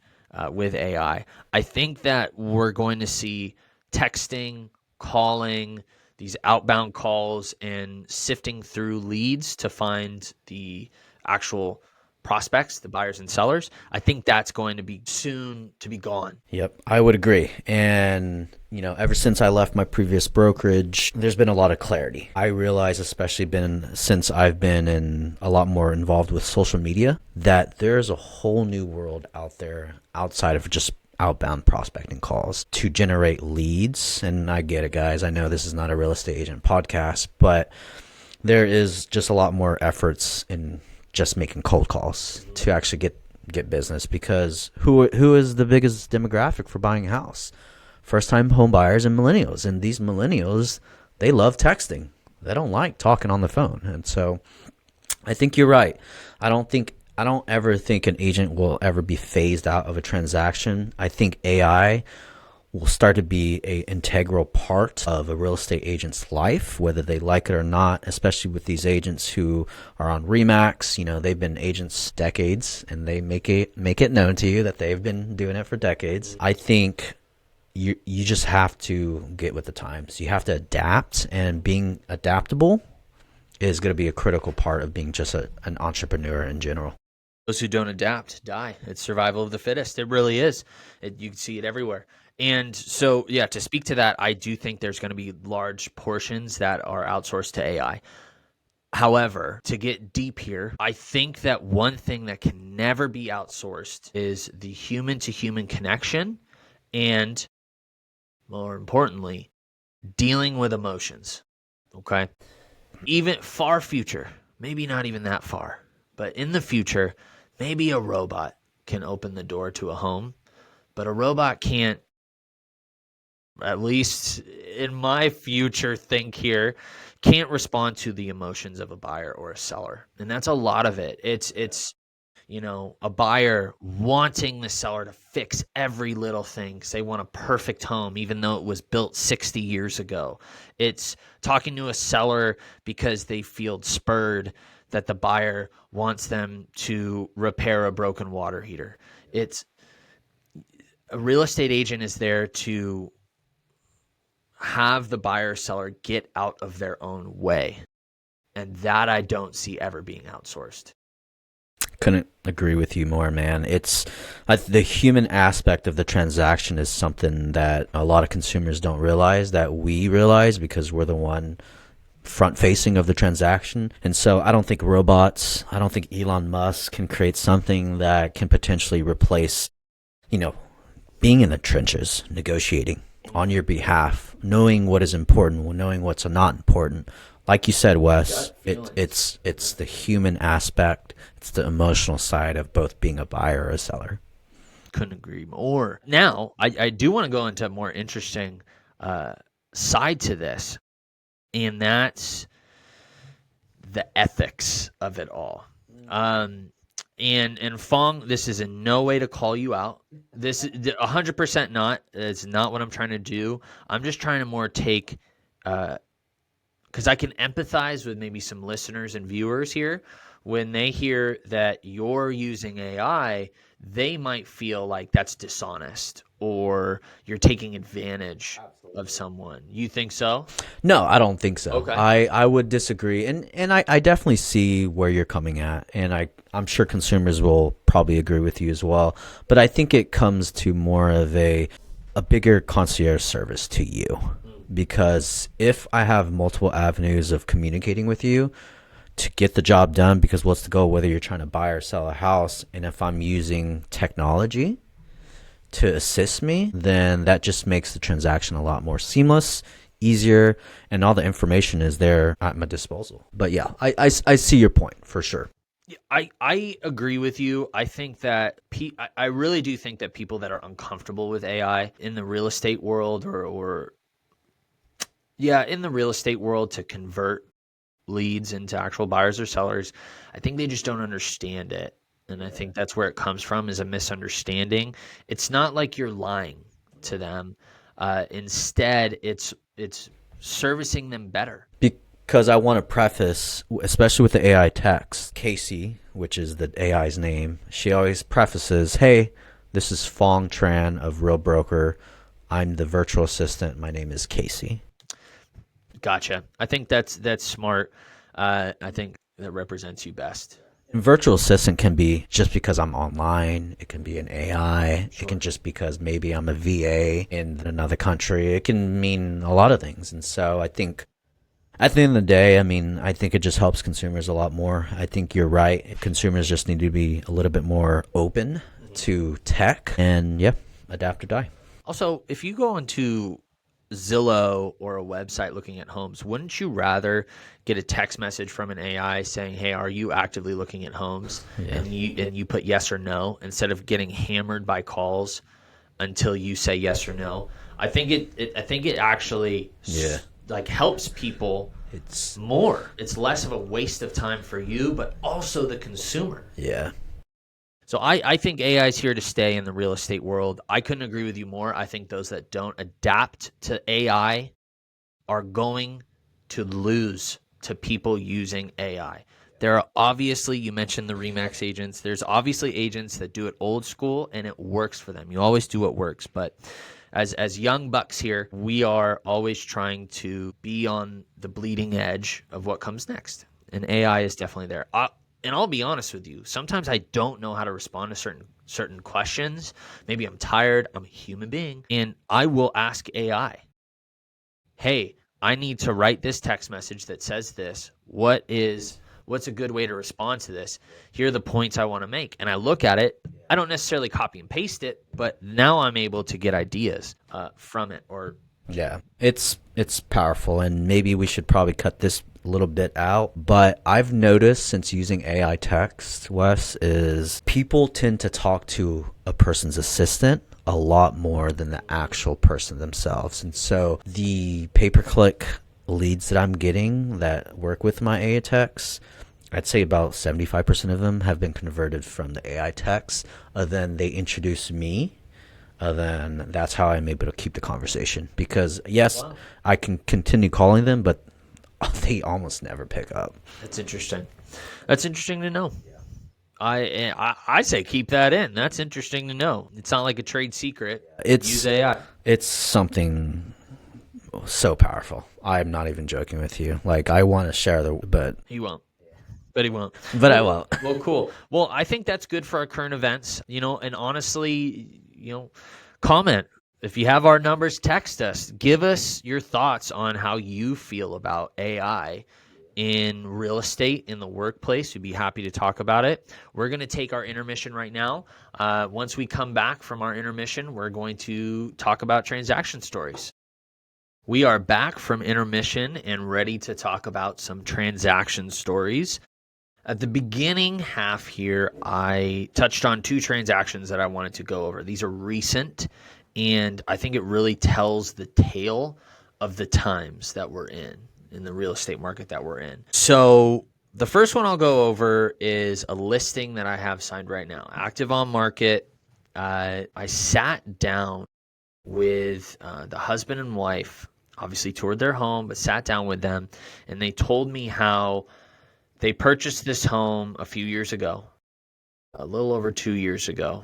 with AI? I think that we're going to see texting, calling, these outbound calls, and sifting through leads to find the actual prospects, the buyers and sellers. I think that's going to be soon to be gone. Yep, I would agree. And, ever since I left my previous brokerage, there's been a lot of clarity. I realize, especially since I've been a lot more involved with social media, that there's a whole new world out there outside of just outbound prospecting calls to generate leads. And I get it, guys. I know this is not a real estate agent podcast, but there is just a lot more efforts in just making cold calls to actually get business, because who is the biggest demographic for buying a house? First-time home buyers and millennials. And these millennials, they love texting. They don't like talking on the phone. And so I think you're right. I don't ever think an agent will ever be phased out of a transaction. I think AI will start to be an integral part of a real estate agent's life, whether they like it or not, especially with these agents who are on Remax. They've been agents decades, and they make it known to you that they've been doing it for decades. I think you just have to get with the times. You have to adapt, and being adaptable is going to be a critical part of being just an entrepreneur in general. Those who don't adapt die. It's survival of the fittest. It really is. You can see it everywhere. And so, yeah, to speak to that, I do think there's going to be large portions that are outsourced to AI. However, to get deep here, I think that one thing that can never be outsourced is the human-to-human connection and, more importantly, dealing with emotions, okay? Even far future, maybe not even that far, but in the future, maybe a robot can open the door to a home, but a robot can't, at least in my future think here, can't respond to the emotions of a buyer or a seller. And that's a lot of it. It's a buyer wanting the seller to fix every little thing because they want a perfect home, even though it was built 60 years ago. It's talking to a seller because they feel spurred that the buyer wants them to repair a broken water heater. It's a real estate agent is there to have the buyer or seller get out of their own way. And that I don't see ever being outsourced. Couldn't agree with you more, man. The human aspect of the transaction is something that a lot of consumers don't realize, that we realize because we're the one front facing of the transaction. And so I don't think Elon Musk can create something that can potentially replace, being in the trenches, negotiating on your behalf, knowing what is important, knowing what's not important. Like you said, Wes, it's the human aspect, it's the emotional side of both being a buyer or a seller. Couldn't agree more. Now, I do want to go into a more interesting side to this, and that's the ethics of it all. And Fong, this is in no way to call you out. This is 100% not. It's not what I'm trying to do. I'm just trying to more take, because I can empathize with maybe some listeners and viewers here. When they hear that you're using AI, they might feel like that's dishonest or you're taking advantage of someone. You think so? No, I don't think so. Okay. I would disagree. And I definitely see where you're coming at. And I'm sure consumers will probably agree with you as well. But I think it comes to more of a bigger concierge service to you. Because if I have multiple avenues of communicating with you to get the job done, because what's the goal, whether you're trying to buy or sell a house, and if I'm using technology to assist me, then that just makes the transaction a lot more seamless, easier, and all the information is there at my disposal. But yeah, I see your point for sure. I agree with you. I think that I really do think that people that are uncomfortable with AI in the real estate world in the real estate world to convert leads into actual buyers or sellers, I think they just don't understand it. And I think that's where it comes from, is a misunderstanding. It's not like you're lying to them. Instead, it's servicing them better. Because I want to preface, especially with the AI text, Casey, which is the AI's name, she always prefaces, hey, this is Fong Tran of Real Broker. I'm the virtual assistant. My name is Casey. Gotcha. I think that's smart. I think that represents you best. And virtual assistant can be just because I'm online. It can be an AI. Sure. It can just because maybe I'm a VA in another country. It can mean a lot of things. And so I think at the end of the day, I think it just helps consumers a lot more. I think you're right. Consumers just need to be a little bit more open to tech and, adapt or die. Also, if you go into Zillow or a website looking at homes, wouldn't you rather get a text message from an AI saying, hey, are you actively looking at homes? Yeah. And you put yes or no, instead of getting hammered by calls until you say yes or no. I think it actually helps people. It's less of a waste of time for you, but also the consumer. Yeah. So I think AI is here to stay in the real estate world. I couldn't agree with you more. I think those that don't adapt to AI are going to lose to people using AI. There are obviously, you mentioned the Remax agents. There's obviously agents that do it old school and it works for them. You always do what works. But as young bucks here, we are always trying to be on the bleeding edge of what comes next. And AI is definitely there. And I'll be honest with you, sometimes I don't know how to respond to certain questions. Maybe I'm tired, I'm a human being, and I will ask AI, hey, I need to write this text message that says this. What's a good way to respond to this? Here are the points I want to make. And I look at it. I don't necessarily copy and paste it, but now I'm able to get ideas from it. Yeah, it's powerful, and maybe we should probably cut this a little bit out. But I've noticed since using AI text, Wes, is people tend to talk to a person's assistant a lot more than the actual person themselves. And so the pay-per-click leads that I'm getting that work with my AI text, I'd say about 75% of them have been converted from the AI text. Then they introduce me. Then that's how I'm able to keep the conversation. Because yes, wow, I can continue calling them, but they almost never pick up. That's interesting. That's interesting to know. I say keep that in. That's interesting to know. It's not like a trade secret. Use AI. It's something so powerful. I'm not even joking with you. Like, I want to share but he won't. But he won't. But I won't. Well, cool. Well, I think that's good for our current events. And honestly, comment. If you have our numbers, text us. Give us your thoughts on how you feel about AI in real estate, in the workplace. We'd be happy to talk about it. We're going to take our intermission right now. Once we come back from our intermission, we're going to talk about transaction stories. We are back from intermission and ready to talk about some transaction stories. At the beginning half here, I touched on 2 transactions that I wanted to go over. These are recent, and I think it really tells the tale of the times that we're in the real estate market that we're in. So the first one I'll go over is a listing that I have signed right now, active on market. I sat down with the husband and wife, obviously toured their home, but sat down with them, and they told me how they purchased this home a few years ago, a little over 2 years ago,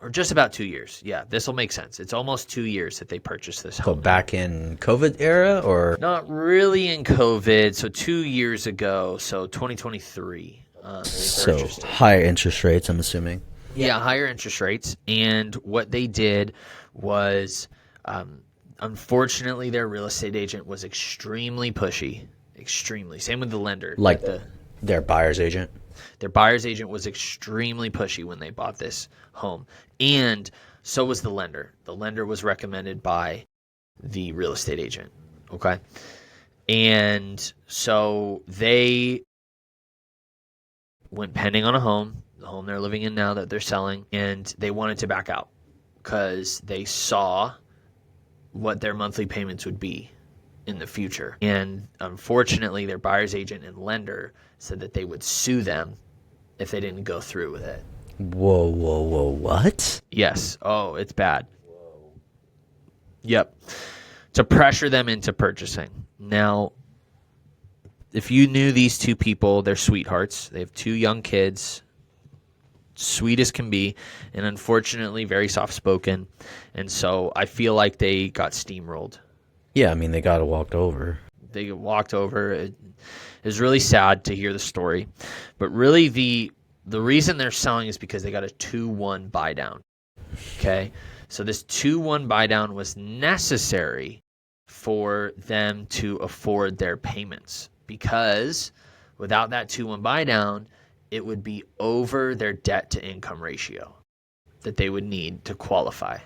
or just about 2 years. Yeah, this will make sense. It's almost 2 years that they purchased this home. So back in COVID era, or? Not really in COVID. So 2 years ago, so 2023. So higher interest rates, I'm assuming. Yeah, higher interest rates. And what they did was, unfortunately, their real estate agent was extremely pushy. Extremely. Same with the lender. Like their buyer's agent? Their buyer's agent was extremely pushy when they bought this home. And so was the lender. The lender was recommended by the real estate agent. Okay. And so they went pending on a home, the home they're living in now that they're selling, and they wanted to back out because they saw what their monthly payments would be in the future. And unfortunately, their buyer's agent and lender said that they would sue them if they didn't go through with it. Whoa, what? Yes. Oh, it's bad. Whoa. Yep. To pressure them into purchasing. Now, if you knew these 2 people, they're sweethearts. They have 2 young kids, sweet as can be, and unfortunately very soft-spoken. And so I feel like they got steamrolled. Yeah, I mean, they got walked over. They walked over. It is really sad to hear the story. But really, the reason they're selling is because they got a 2-1 buy down. Okay? So this 2-1 buy down was necessary for them to afford their payments, because without that 2-1 buy down, it would be over their debt to income ratio that they would need to qualify.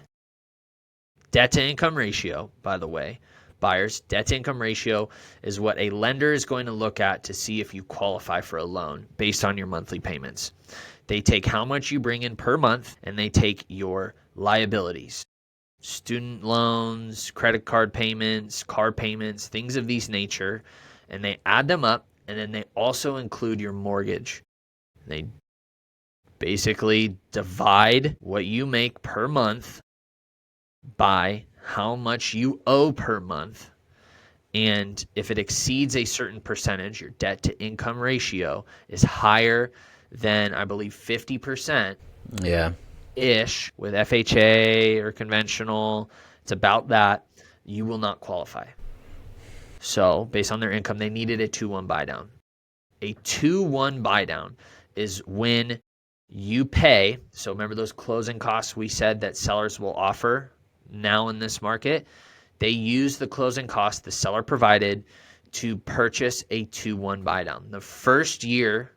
Debt to income ratio, by the way, buyers, debt to income ratio is what a lender is going to look at to see if you qualify for a loan based on your monthly payments. They take how much you bring in per month, and they take your liabilities, student loans, credit card payments, car payments, things of these nature, and they add them up, and then they also include your mortgage. They basically divide what you make per month by how much you owe per month. And if it exceeds a certain percentage, your debt to income ratio is higher than, I believe, 50%. Yeah. Ish with FHA or conventional, it's about that, you will not qualify. So based on their income, they needed a 2-1 buy down. A 2-1 buy down is when you pay. So remember those closing costs we said that sellers will offer now in this market? They use the closing cost the seller provided to purchase a 2-1 buy down. The first year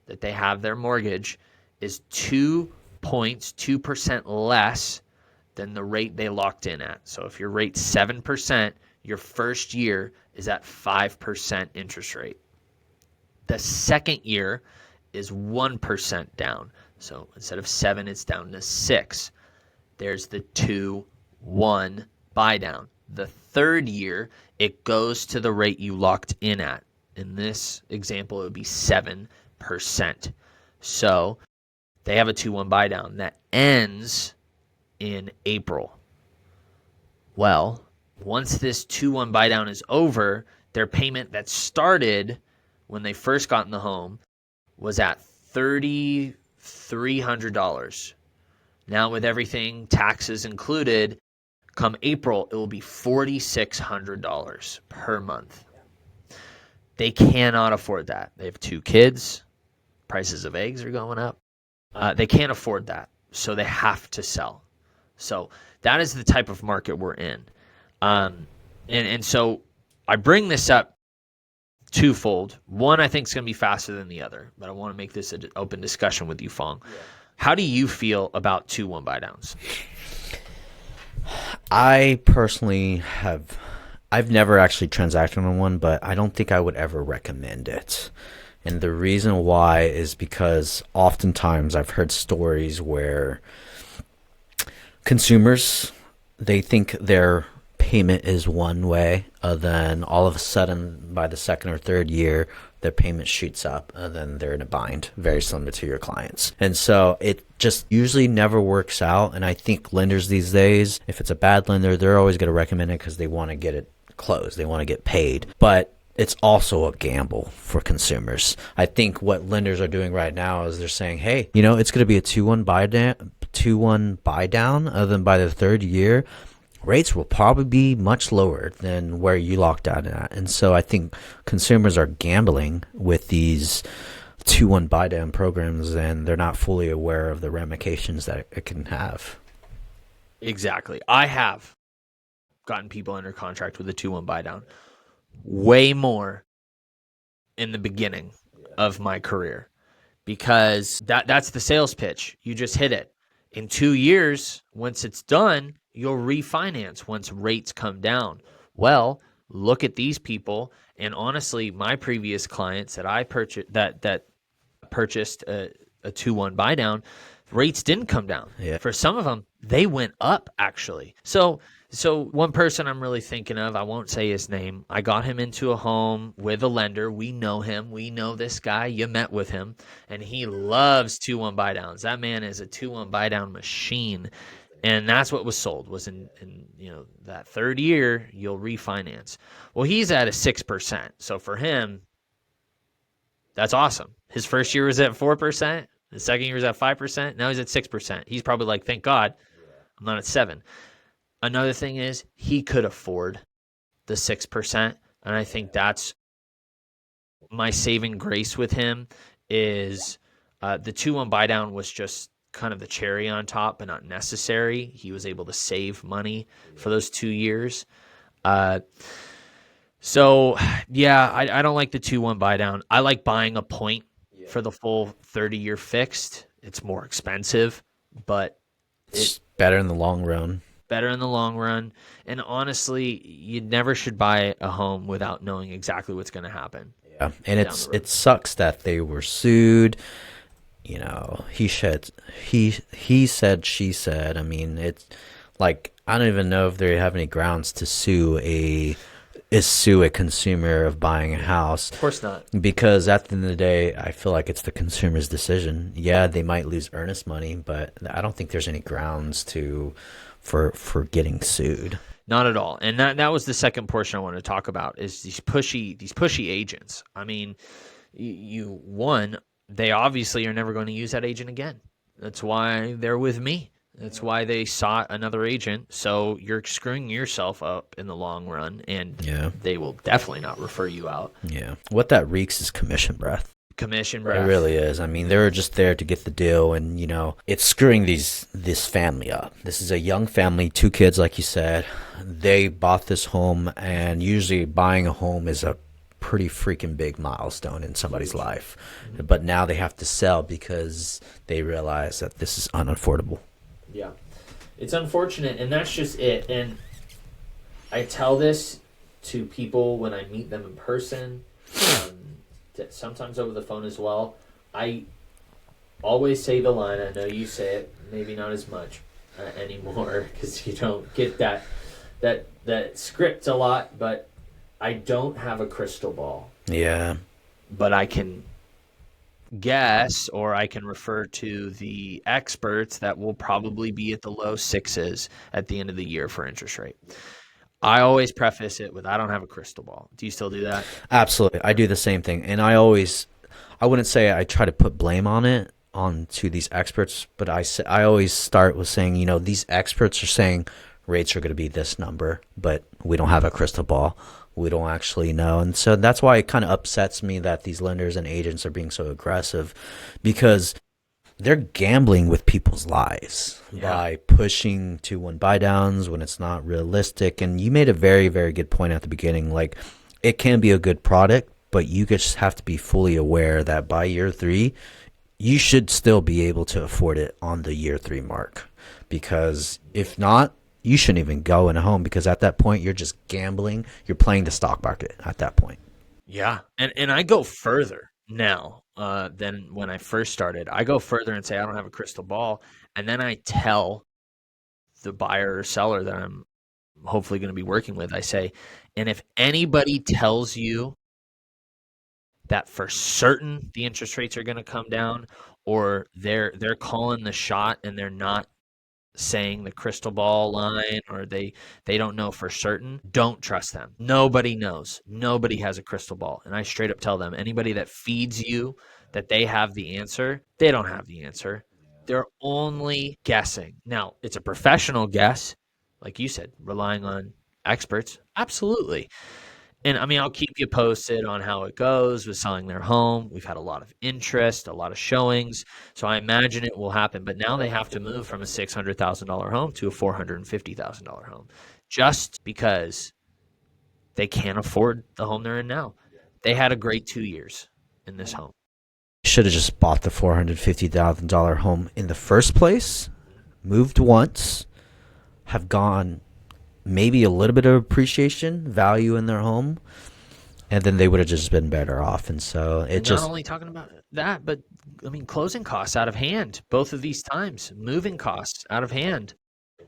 that they have their mortgage is 2 points, 2% less than the rate they locked in at. So if your rate's 7%, your first year is at 5% interest rate. The second year is 1% down. So instead of 7, it's down to 6. There's the 2-1 buy down. The third year, it goes to the rate you locked in at. In this example, it would be 7%. So they have a 2-1 buy down that ends in April. Well, once this 2-1 buy down is over, their payment that started when they first got in the home was at $3,300. Now with everything, taxes included, come April, it will be $4,600 per month. They cannot afford that. They have 2 kids. Prices of eggs are going up. They can't afford that, so they have to sell. So that is the type of market we're in. And so I bring this up twofold. One, I think is going to be faster than the other, but I want to make this an open discussion with you, Fong. Yeah. How do you feel about 2-1 buy downs? I personally I've never actually transacted on one, but I don't think I would ever recommend it. And the reason why is because oftentimes I've heard stories where consumers, they think their payment is one way, then all of a sudden by the second or third year, their payment shoots up and then they're in a bind, very similar to your clients. And so it just usually never works out. And I think lenders these days, if it's a bad lender, they're always going to recommend it because they want to get it closed. They want to get paid. But it's also a gamble for consumers. I think what lenders are doing right now is they're saying, hey, it's going to be a 2-1 buy down. Then by the third year, rates will probably be much lower than where you locked out at. And so I think consumers are gambling with these 2-1 buy down programs, and they're not fully aware of the ramifications that it can have. Exactly. I have gotten people under contract with a 2-1 buy down. Way more in the beginning of my career, because that's the sales pitch. You just hit it. In 2 years, once it's done, you'll refinance once rates come down. Well, look at these people, and honestly, my previous clients that I purchased that purchased a 2-1 buy down, rates didn't come down. Yeah. For some of them, they went up actually. So one person I'm really thinking of, I won't say his name, I got him into a home with a lender. We know him. We know this guy. You met with him, and he loves 2-1 buy downs. That man is a 2-1 buy down machine. And that's what was sold, was in that third year, you'll refinance. Well, he's at a 6%. So for him, that's awesome. His first year was at 4%. The second year was at 5%. Now he's at 6%. He's probably like, thank God I'm not at 7. Another thing is he could afford the 6%. And I think that's my saving grace with him is the 2-1 buy down was just kind of the cherry on top, but not necessary. He was able to save money for those 2 years. So yeah, I don't like the 2-1 buy down. I like buying a point for the full 30-year fixed. It's more expensive, but it's better in the long run. And honestly, you never should buy a home without knowing exactly what's going to happen. Yeah, and it sucks that they were sued. He said, she said. I mean, it's like, I don't even know if they have any grounds to sue a consumer of buying a house. Of course not. Because at the end of the day, I feel like it's the consumer's decision. Yeah, they might lose earnest money, but I don't think there's any grounds for getting sued. Not at all. And that was the second portion I wanted to talk about, is these pushy agents. I mean, they obviously are never going to use that agent again. That's why they're with me. That's why they sought another agent. So you're screwing yourself up in the long run, and Yeah. they will definitely not refer you out. Yeah. What that reeks is commission breath. Commission It breath. really is. I mean, they were just there to get the deal, and it's screwing this family up. This is a young family, 2 kids, like you said. They bought this home, and usually buying a home is a pretty freaking big milestone in somebody's life. But now they have to sell because they realize that this is unaffordable. Yeah. It's unfortunate, and that's just it. And I tell this to people when I meet them in person, sometimes over the phone as well. I always say the line, I know you say it, maybe not as much anymore because you don't get that script a lot, but I don't have a crystal ball. Yeah. But I can guess, or I can refer to the experts that will probably be at the low sixes at the end of the year for interest rate. I always preface it with, I don't have a crystal ball. Do you still do that? Absolutely. I do the same thing. And I wouldn't say I try to put blame onto these experts, but I always start with saying, these experts are saying rates are going to be this number, but we don't have a crystal ball. We don't actually know. And so that's why it kind of upsets me that these lenders and agents are being so aggressive, because they're gambling with people's lives by pushing 2-1 buy downs when it's not realistic. And you made a very, very good point at the beginning. Like, it can be a good product, but you just have to be fully aware that by year 3, you should still be able to afford it on the year 3 mark. Because if not, you shouldn't even go in a home, because at that point you're just gambling. You're playing the stock market at that point. Yeah. And I go further now than when I first started. I go further and say I don't have a crystal ball, and then I tell the buyer or seller that I'm hopefully going to be working with, I say, and if anybody tells you that for certain the interest rates are going to come down, or they're calling the shot and they're not saying the crystal ball line, or they don't know for certain, don't trust them. Nobody knows. Nobody has a crystal ball. And I straight up tell them, anybody that feeds you that they have the answer, they don't have the answer. They're only guessing. Now, it's a professional guess, like you said, relying on experts. Absolutely. And I mean, I'll keep you posted on how it goes with selling their home. We've had a lot of interest, a lot of showings. So I imagine it will happen. But now they have to move from a $600,000 home to a $450,000 home just because they can't afford the home they're in now. They had a great 2 years in this home. Should have just bought the $450,000 home in the first place, moved once, have gone maybe a little bit of appreciation value in their home, and then they would have just been better off. And so not only talking about that, but I mean, closing costs out of hand both of these times, moving costs out of hand.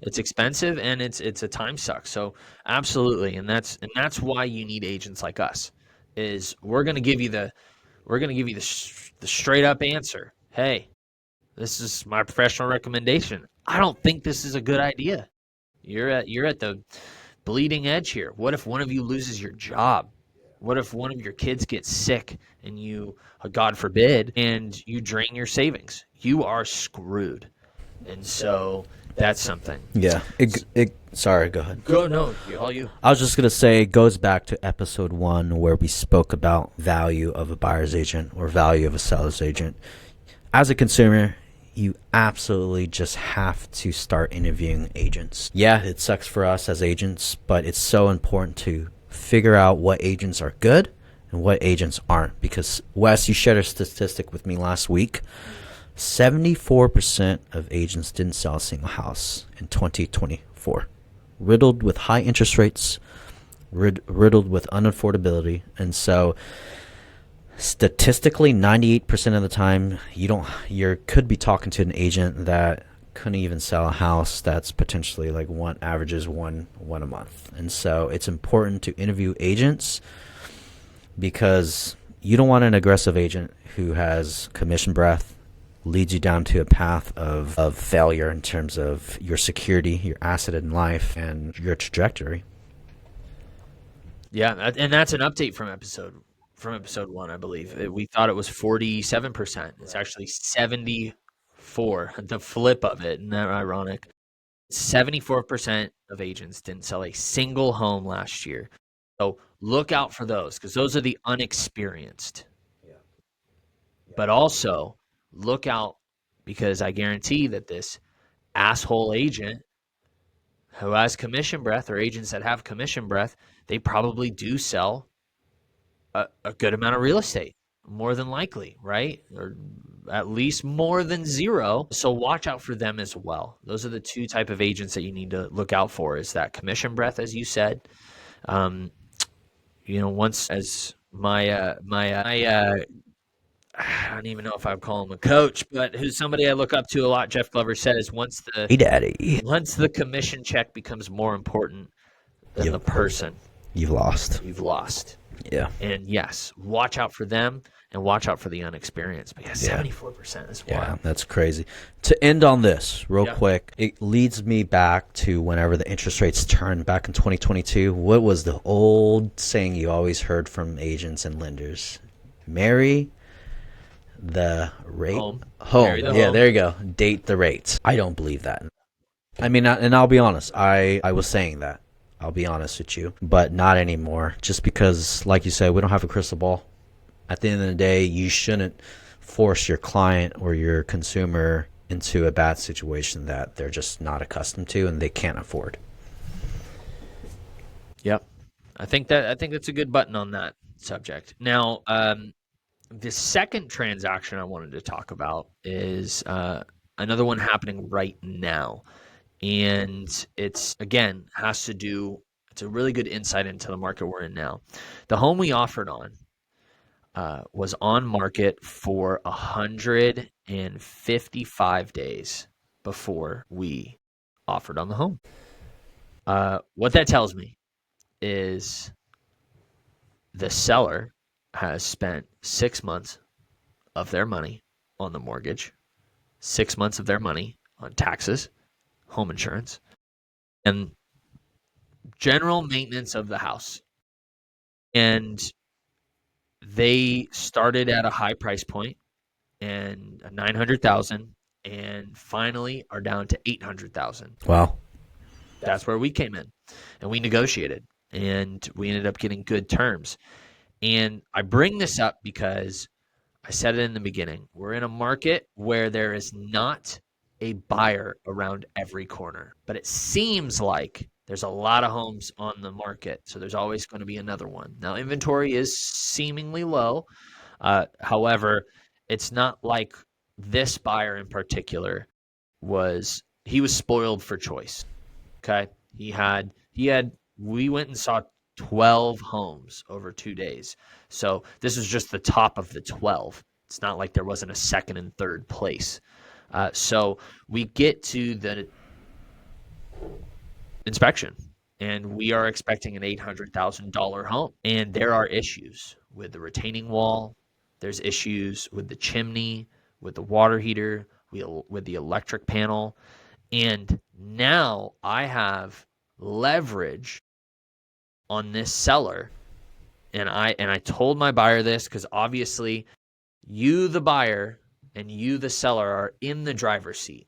It's expensive, and it's a time suck. So absolutely, and that's why you need agents like us. Is we're going to give you the straight up answer. Hey, this is my professional recommendation. I don't think this is a good idea. You're at the bleeding edge here. What if one of you loses your job? What if one of your kids gets sick and you, God forbid, and you drain your savings? You are screwed. And so that's something. Yeah. Sorry, go ahead. No, all you. I was just going to say, it goes back to episode 1 where we spoke about value of a buyer's agent or value of a seller's agent. As a consumer, you absolutely just have to start interviewing agents. Yeah, it sucks for us as agents, but it's so important to figure out what agents are good and what agents aren't. Because, Wes, you shared a statistic with me last week. 74% of agents didn't sell a single house in 2024. Riddled with high interest rates, riddled with unaffordability. And so statistically, 98% of the time, you could be talking to an agent that couldn't even sell a house that's potentially like averages one a month. And so it's important to interview agents, because you don't want an aggressive agent who has commission breath, leads you down to a path of failure in terms of your security, your asset in life, and your trajectory. Yeah, and that's an update from episode 1, I believe. We thought it was 47%. It's actually 74%. the flip of it. Isn't that ironic? 74% of agents didn't sell a single home last year. So look out for those, because those are the unexperienced. But also look out, because I guarantee that this asshole agent who has commission breath, or agents that have commission breath, they probably do sell a good amount of real estate, more than likely, right? Or at least more than zero. So watch out for them as well. Those are the two type of agents that you need to look out for, is that commission breath, as you said. Once, as I don't even know if I would call him a coach, but who's somebody I look up to a lot, Jeff Glover, says, Hey, Daddy. once the commission check becomes more important than the person, You've lost. you've lost. Yeah. And yes, watch out for them and watch out for the unexperienced, because 74% is wild. Yeah, that's crazy. To end on this real quick, it leads me back to whenever the interest rates turned back in 2022. What was the old saying you always heard from agents and lenders? Marry the rate. Home. Yeah, home. there you go. Date the rates. I don't believe that. I mean, and I'll be honest. I was saying that. I'll be honest with you, but not anymore. Just because, like you said, we don't have a crystal ball. At the end of the day, you shouldn't force your client or your consumer into a bad situation that they're just not accustomed to and they can't afford. Yep. I think that's a good button on that subject. Now, the second transaction I wanted to talk about is another one happening right now. And it's, again, it's a really good insight into the market we're in now. The home we offered on was on market for 155 days before we offered on the home. What that tells me is the seller has spent 6 months of their money on the mortgage, 6 months of their money on taxes, home insurance, and general maintenance of the house. And they started at a high price point and $900,000, and finally are down to $800,000. Wow. That's where we came in, and we negotiated, and we ended up getting good terms. And I bring this up because I said it in the beginning. We're in a market where there is not a buyer around every corner, but it seems like there's a lot of homes on the market, so there's always going to be another one. Now, inventory is seemingly low. However, it's not like this buyer in particular was spoiled for choice. Okay, we went and saw 12 homes over 2 days. So this is just the top of the 12. It's not like there wasn't a second and third place. So we get to the inspection, and we are expecting an $800,000 home. And there are issues with the retaining wall. There's issues with the chimney, with the water heater, with the electric panel. And now I have leverage on this seller. And I told my buyer this, because obviously you, the buyer, and you, the seller, are in the driver's seat.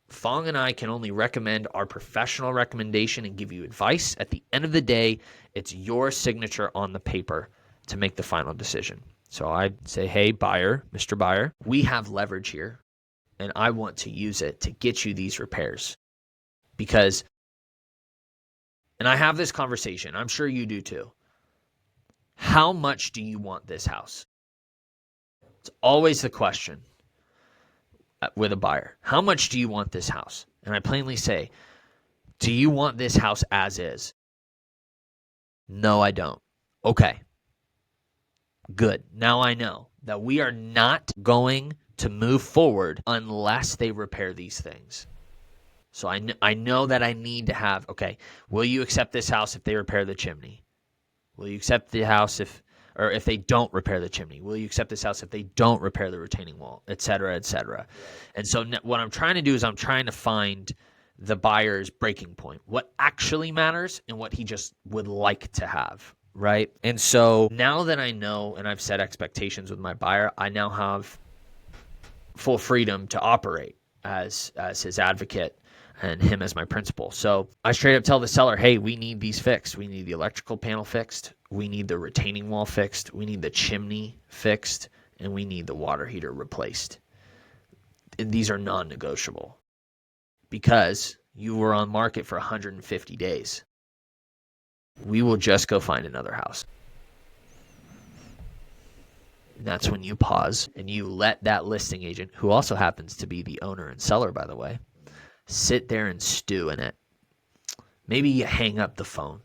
Fong and I can only recommend our professional recommendation and give you advice. At the end of the day, it's your signature on the paper to make the final decision. So I'd say, hey, buyer, Mr. Buyer, we have leverage here, and I want to use it to get you these repairs. Because, and I have this conversation, I'm sure you do too. How much do you want this house? It's always the question with a buyer. How much do you want this house? And I plainly say, do you want this house as is? No, I don't. Okay. Good. Now I know that we are not going to move forward unless they repair these things. So I know that I need to have, okay, will you accept this house if they repair the chimney? Will you accept the house if they don't repair the chimney? Will you accept this house if they don't repair the retaining wall, et cetera, et cetera? And so what I'm trying to do is I'm trying to find the buyer's breaking point, what actually matters and what he just would like to have, right? And so now that I know and I've set expectations with my buyer, I now have full freedom to operate. as his advocate and him as my principal. So I straight up tell the seller, hey, we need these fixed. We need the electrical panel fixed. We need the retaining wall fixed. We need the chimney fixed. And we need the water heater replaced. And these are non-negotiable because you were on market for 150 days. We will just go find another house. And that's when you pause and you let that listing agent, who also happens to be the owner and seller, by the way, sit there and stew in it. Maybe you hang up the phone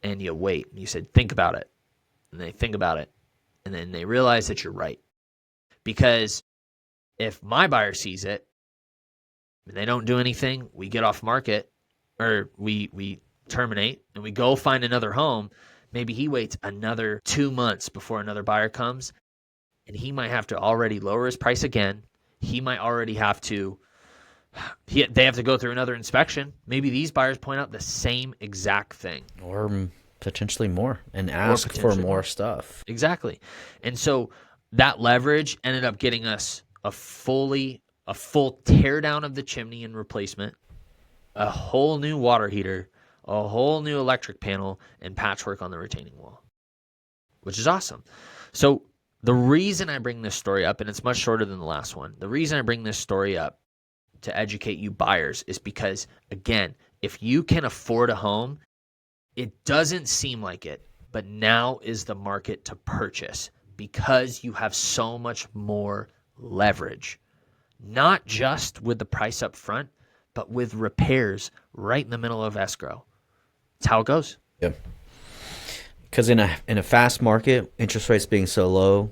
and you wait. And you said, think about it. And they think about it. And then they realize that you're right. Because if my buyer sees it and they don't do anything, we get off market, or we terminate and we go find another home. Maybe he waits another 2 months before another buyer comes, and he might have to already lower his price again. He might already have to, they have to go through another inspection. Maybe these buyers point out the same exact thing. Or potentially more, and ask for more stuff. Exactly. And so that leverage ended up getting us a full teardown of the chimney and replacement, a whole new water heater, a whole new electric panel, and patchwork on the retaining wall, which is awesome. So the reason I bring this story up, and it's much shorter than the last one, the reason I bring this story up to educate you buyers is because, again, if you can afford a home, it doesn't seem like it, but now is the market to purchase because you have so much more leverage, not just with the price up front, but with repairs right in the middle of escrow. That's how it goes. Yeah. Because in a fast market, interest rates being so low,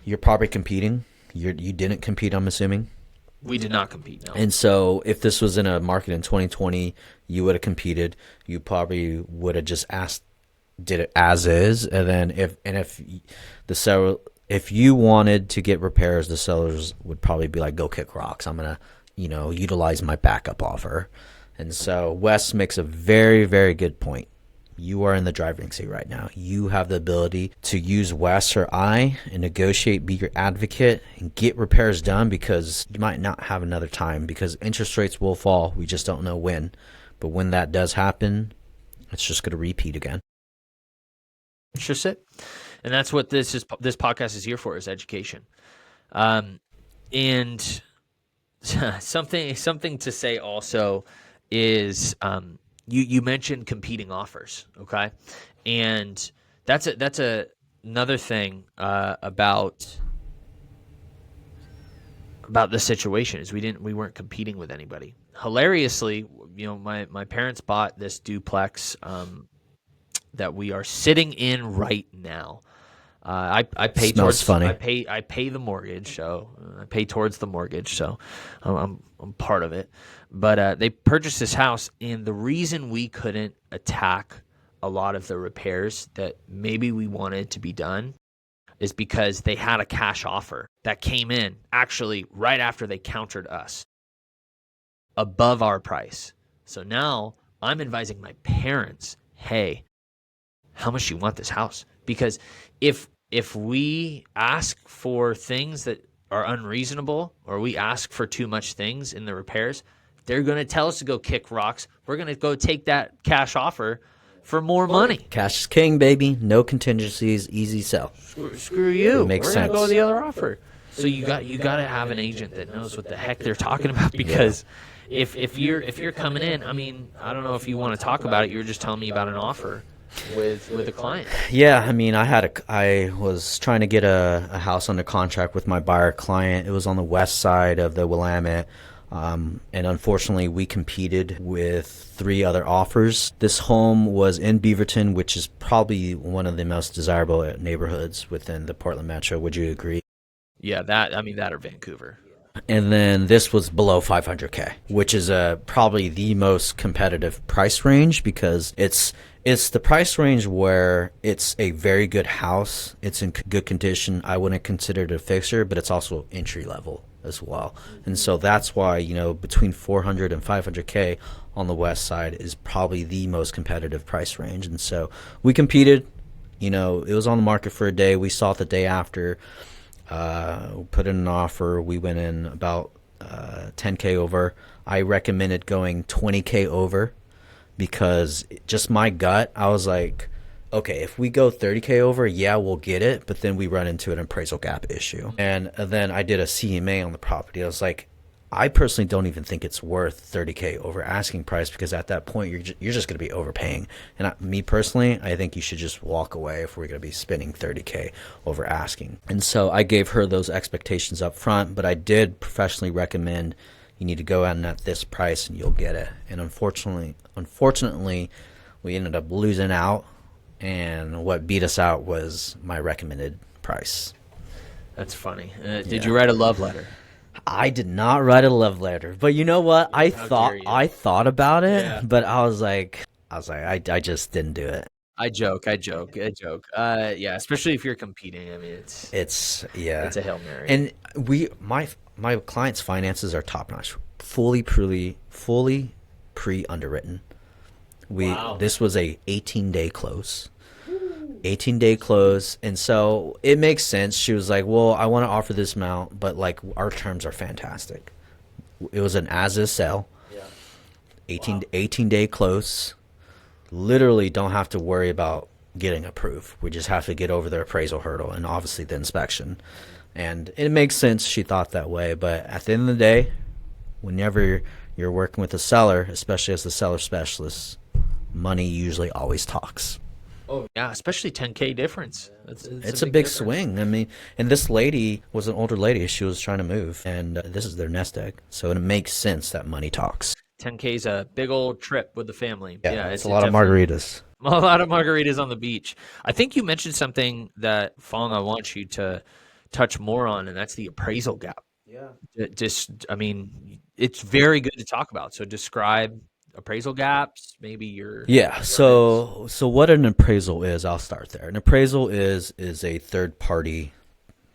you're probably competing. You didn't compete, I'm assuming. We did not compete, no. And so if this was in a market in 2020, you would have competed. You probably would have just did it as is. And then if you wanted to get repairs, the sellers would probably be like, go kick rocks. I'm going to, utilize my backup offer. And so Wes makes a very, very good point. You are in the driving seat right now. You have the ability to use Wes or I and negotiate, be your advocate, and get repairs done, because you might not have another time, because interest rates will fall. We just don't know when. But when that does happen, it's just going to repeat again. That's just it. And that's what this podcast is here for, is education. And something to say also is you mentioned competing offers, okay? And that's another thing about the situation is we weren't competing with anybody. Hilariously, my parents bought this duplex that we are sitting in right now. I pay Smells towards funny. I pay the mortgage, so I pay towards the mortgage, so I'm part of it. But they purchased this house, and the reason we couldn't attack a lot of the repairs that maybe we wanted to be done is because they had a cash offer that came in actually right after they countered us above our price. So now I'm advising my parents, hey, how much do you want this house? Because if we ask for things that are unreasonable, or we ask for too much things in the repairs, they're going to tell us to go kick rocks. We're going to go take that cash offer for more money. Cash is king, baby. No contingencies, easy sell. Screw you. It makes We're sense. going to go with the other offer. So you got to have an agent that knows what the heck they're talking about, because if you're coming in, I mean, I don't know if you want to talk about it. You were just telling me about an offer with a client. Yeah, I mean, I was trying to get a house under contract with my buyer client. It was on the west side of the Willamette. And unfortunately, we competed with 3 other offers. This home was in Beaverton, which is probably one of the most desirable neighborhoods within the Portland metro. Would you agree? Yeah, that or Vancouver. And then this was below $500K, which is probably the most competitive price range, because it's the price range where it's a very good house. It's in good condition. I wouldn't consider it a fixer, but it's also entry level as well. And so that's why, between 400 and 500K on the west side is probably the most competitive price range. And so we competed. It was on the market for a day. We saw it the day after. Put in an offer. We went in about 10K over. I recommended going 20K over because just my gut, I was like, okay, if we go 30K over, yeah, we'll get it, but then we run into an appraisal gap issue. And then I did a CMA on the property. I was like, I personally don't even think it's worth 30K over asking price, because at that point you're just going to be overpaying. And me personally, I think you should just walk away if we're going to be spending 30K over asking. And so I gave her those expectations up front, but I did professionally recommend you need to go in at this price and you'll get it. And unfortunately, we ended up losing out, and what beat us out was my recommended price. That's funny. Did you write a love letter? I did not write a love letter, but you know what? I thought about it, Yeah. but I was like, I just didn't do it. I joke. Yeah, especially if you're competing. I mean, It's it's a Hail Mary. and my clients' finances are top notch, fully pre-underwritten. Wow. This was a 18-day close. 18-day close, and so it makes sense. She was like, well, I want to offer this amount, but like our terms are fantastic. It was an as-is sale. Yeah. 18-day close. Literally don't have to worry about getting approved. We just have to get over the appraisal hurdle and obviously the inspection. And it makes sense she thought that way, but at the end of the day, whenever you're working with a seller, especially as the seller specialist, money usually always talks. Oh yeah, especially 10K difference. It's a big swing. I mean, and this lady was an older lady. She was trying to move, and this is their nest egg. So it makes sense that money talks. 10K is a big old trip with the family. Yeah, it's a lot of margaritas. A lot of margaritas on the beach. I think you mentioned something that, Fong, I want you to touch more on, and that's the appraisal gap. Yeah. I mean, it's very good to talk about. So describe appraisal gaps, maybe your So what an appraisal is, I'll start there. An appraisal is a third party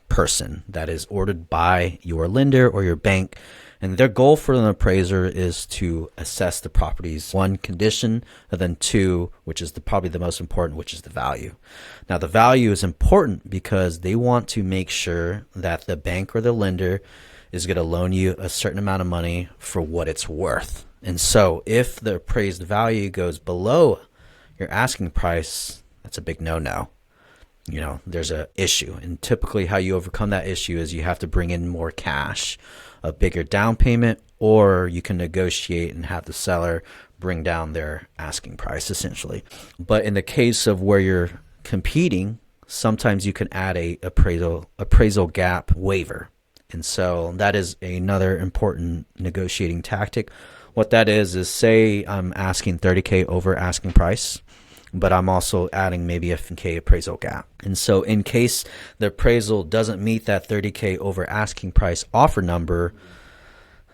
person that is ordered by your lender or your bank, and their goal for an appraiser is to assess the property's one, condition, and then two, which is probably the most important, which is the value. Now the value is important because they want to make sure that the bank or the lender is going to loan you a certain amount of money for what it's worth. And so if the appraised value goes below your asking price, that's a big no-no. You know, there's an issue. And typically how you overcome that issue is you have to bring in more cash, a bigger down payment, or you can negotiate and have the seller bring down their asking price essentially. But in the case of where you're competing, sometimes you can add a appraisal gap waiver. And so that is another important negotiating tactic. What that is say I'm asking 30K over asking price, but I'm also adding maybe a 10K appraisal gap. And so in case the appraisal doesn't meet that 30K over asking price offer number,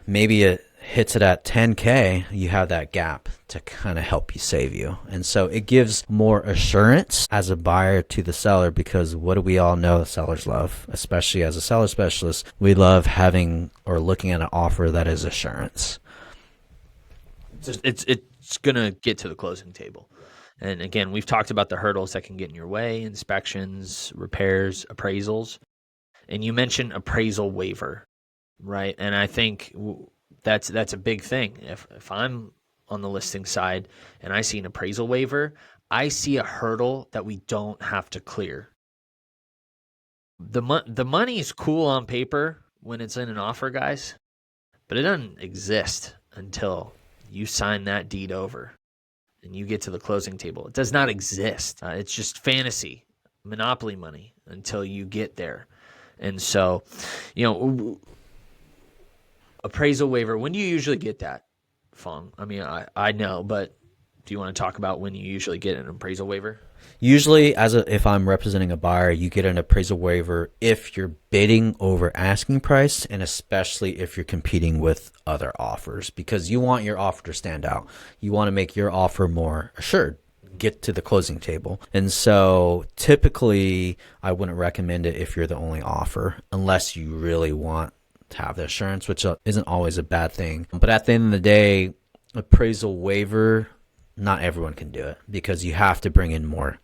maybe it hits it at 10K, you have that gap to kind of help you save you. And so it gives more assurance as a buyer to the seller, because what do we all know sellers love, especially as a seller specialist? We love having or looking at an offer that is assurance. It's gonna get to the closing table. And again, we've talked about the hurdles that can get in your way: inspections, repairs, appraisals. And you mentioned appraisal waiver, right? And I think that's a big thing. If I'm on the listing side and I see an appraisal waiver, I see a hurdle that we don't have to clear. The money is cool on paper when it's in an offer, guys, but it doesn't exist until you sign that deed over and you get to the closing table. It does not exist. It's just fantasy, monopoly money until you get there. And so, you know, appraisal waiver, when do you usually get that, Fong? I mean, I know, but do you want to talk about when you usually get an appraisal waiver? Usually, if I'm representing a buyer, you get an appraisal waiver if you're bidding over asking price, and especially if you're competing with other offers, because you want your offer to stand out. You want to make your offer more assured, get to the closing table. And so typically, I wouldn't recommend it if you're the only offer, unless you really want to have the assurance, which isn't always a bad thing. But at the end of the day, appraisal waiver, not everyone can do it, because you have to bring in more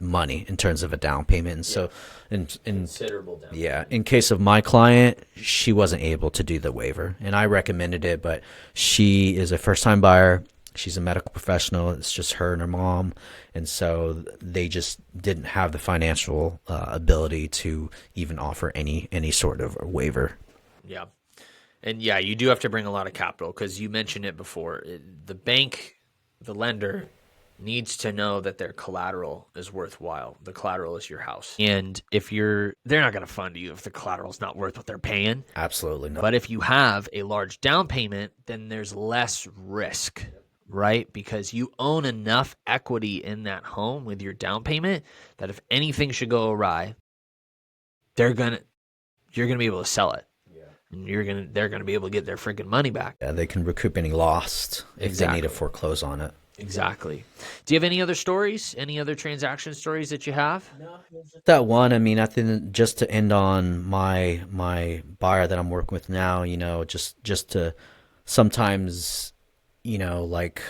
money in terms of a down payment. And so in Considerable down. yeah, in case of my client, she wasn't able to do the waiver, and I recommended it, but she is a first-time buyer. She's a medical professional. It's just her and her mom, and so they just didn't have the financial ability to even offer any sort of a waiver. Yeah. And yeah, you do have to bring a lot of capital because you mentioned it before. The bank, the lender, needs to know that their collateral is worthwhile. The collateral is your house. And they're not going to fund you if the collateral is not worth what they're paying. Absolutely not. But if you have a large down payment, then there's less risk, right? Because you own enough equity in that home with your down payment that if anything should go awry, you're going to be able to sell it. And they're gonna be able to get their freaking money back. Yeah, they can recoup any lost if they need to foreclose on it. Exactly. Do you have any other stories? Any other transaction stories that you have? No, that one. I mean, I think just to end on my buyer that I'm working with now, just to sometimes, like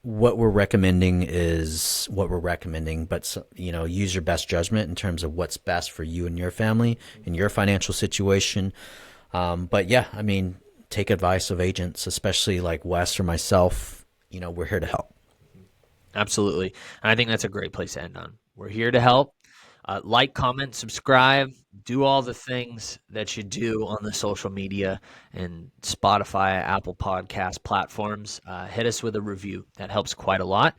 what we're recommending is what we're recommending, but use your best judgment in terms of what's best for you and your family and your financial situation. But yeah, I mean, take advice of agents, especially like Wes or myself. We're here to help. Absolutely. And I think that's a great place to end on. We're here to help. Like, comment, subscribe, do all the things that you do on the social media and Spotify, Apple Podcast platforms. Hit us with a review. That helps quite a lot.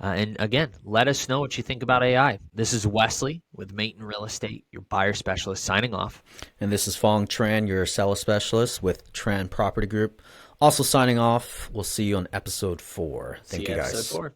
And again, let us know what you think about AI. This is Wesley with Mayton Real Estate, your buyer specialist, signing off. And this is Fong Tran, your seller specialist with Tran Property Group, also signing off. We'll see you on episode 4. Thank you, guys. Episode 4.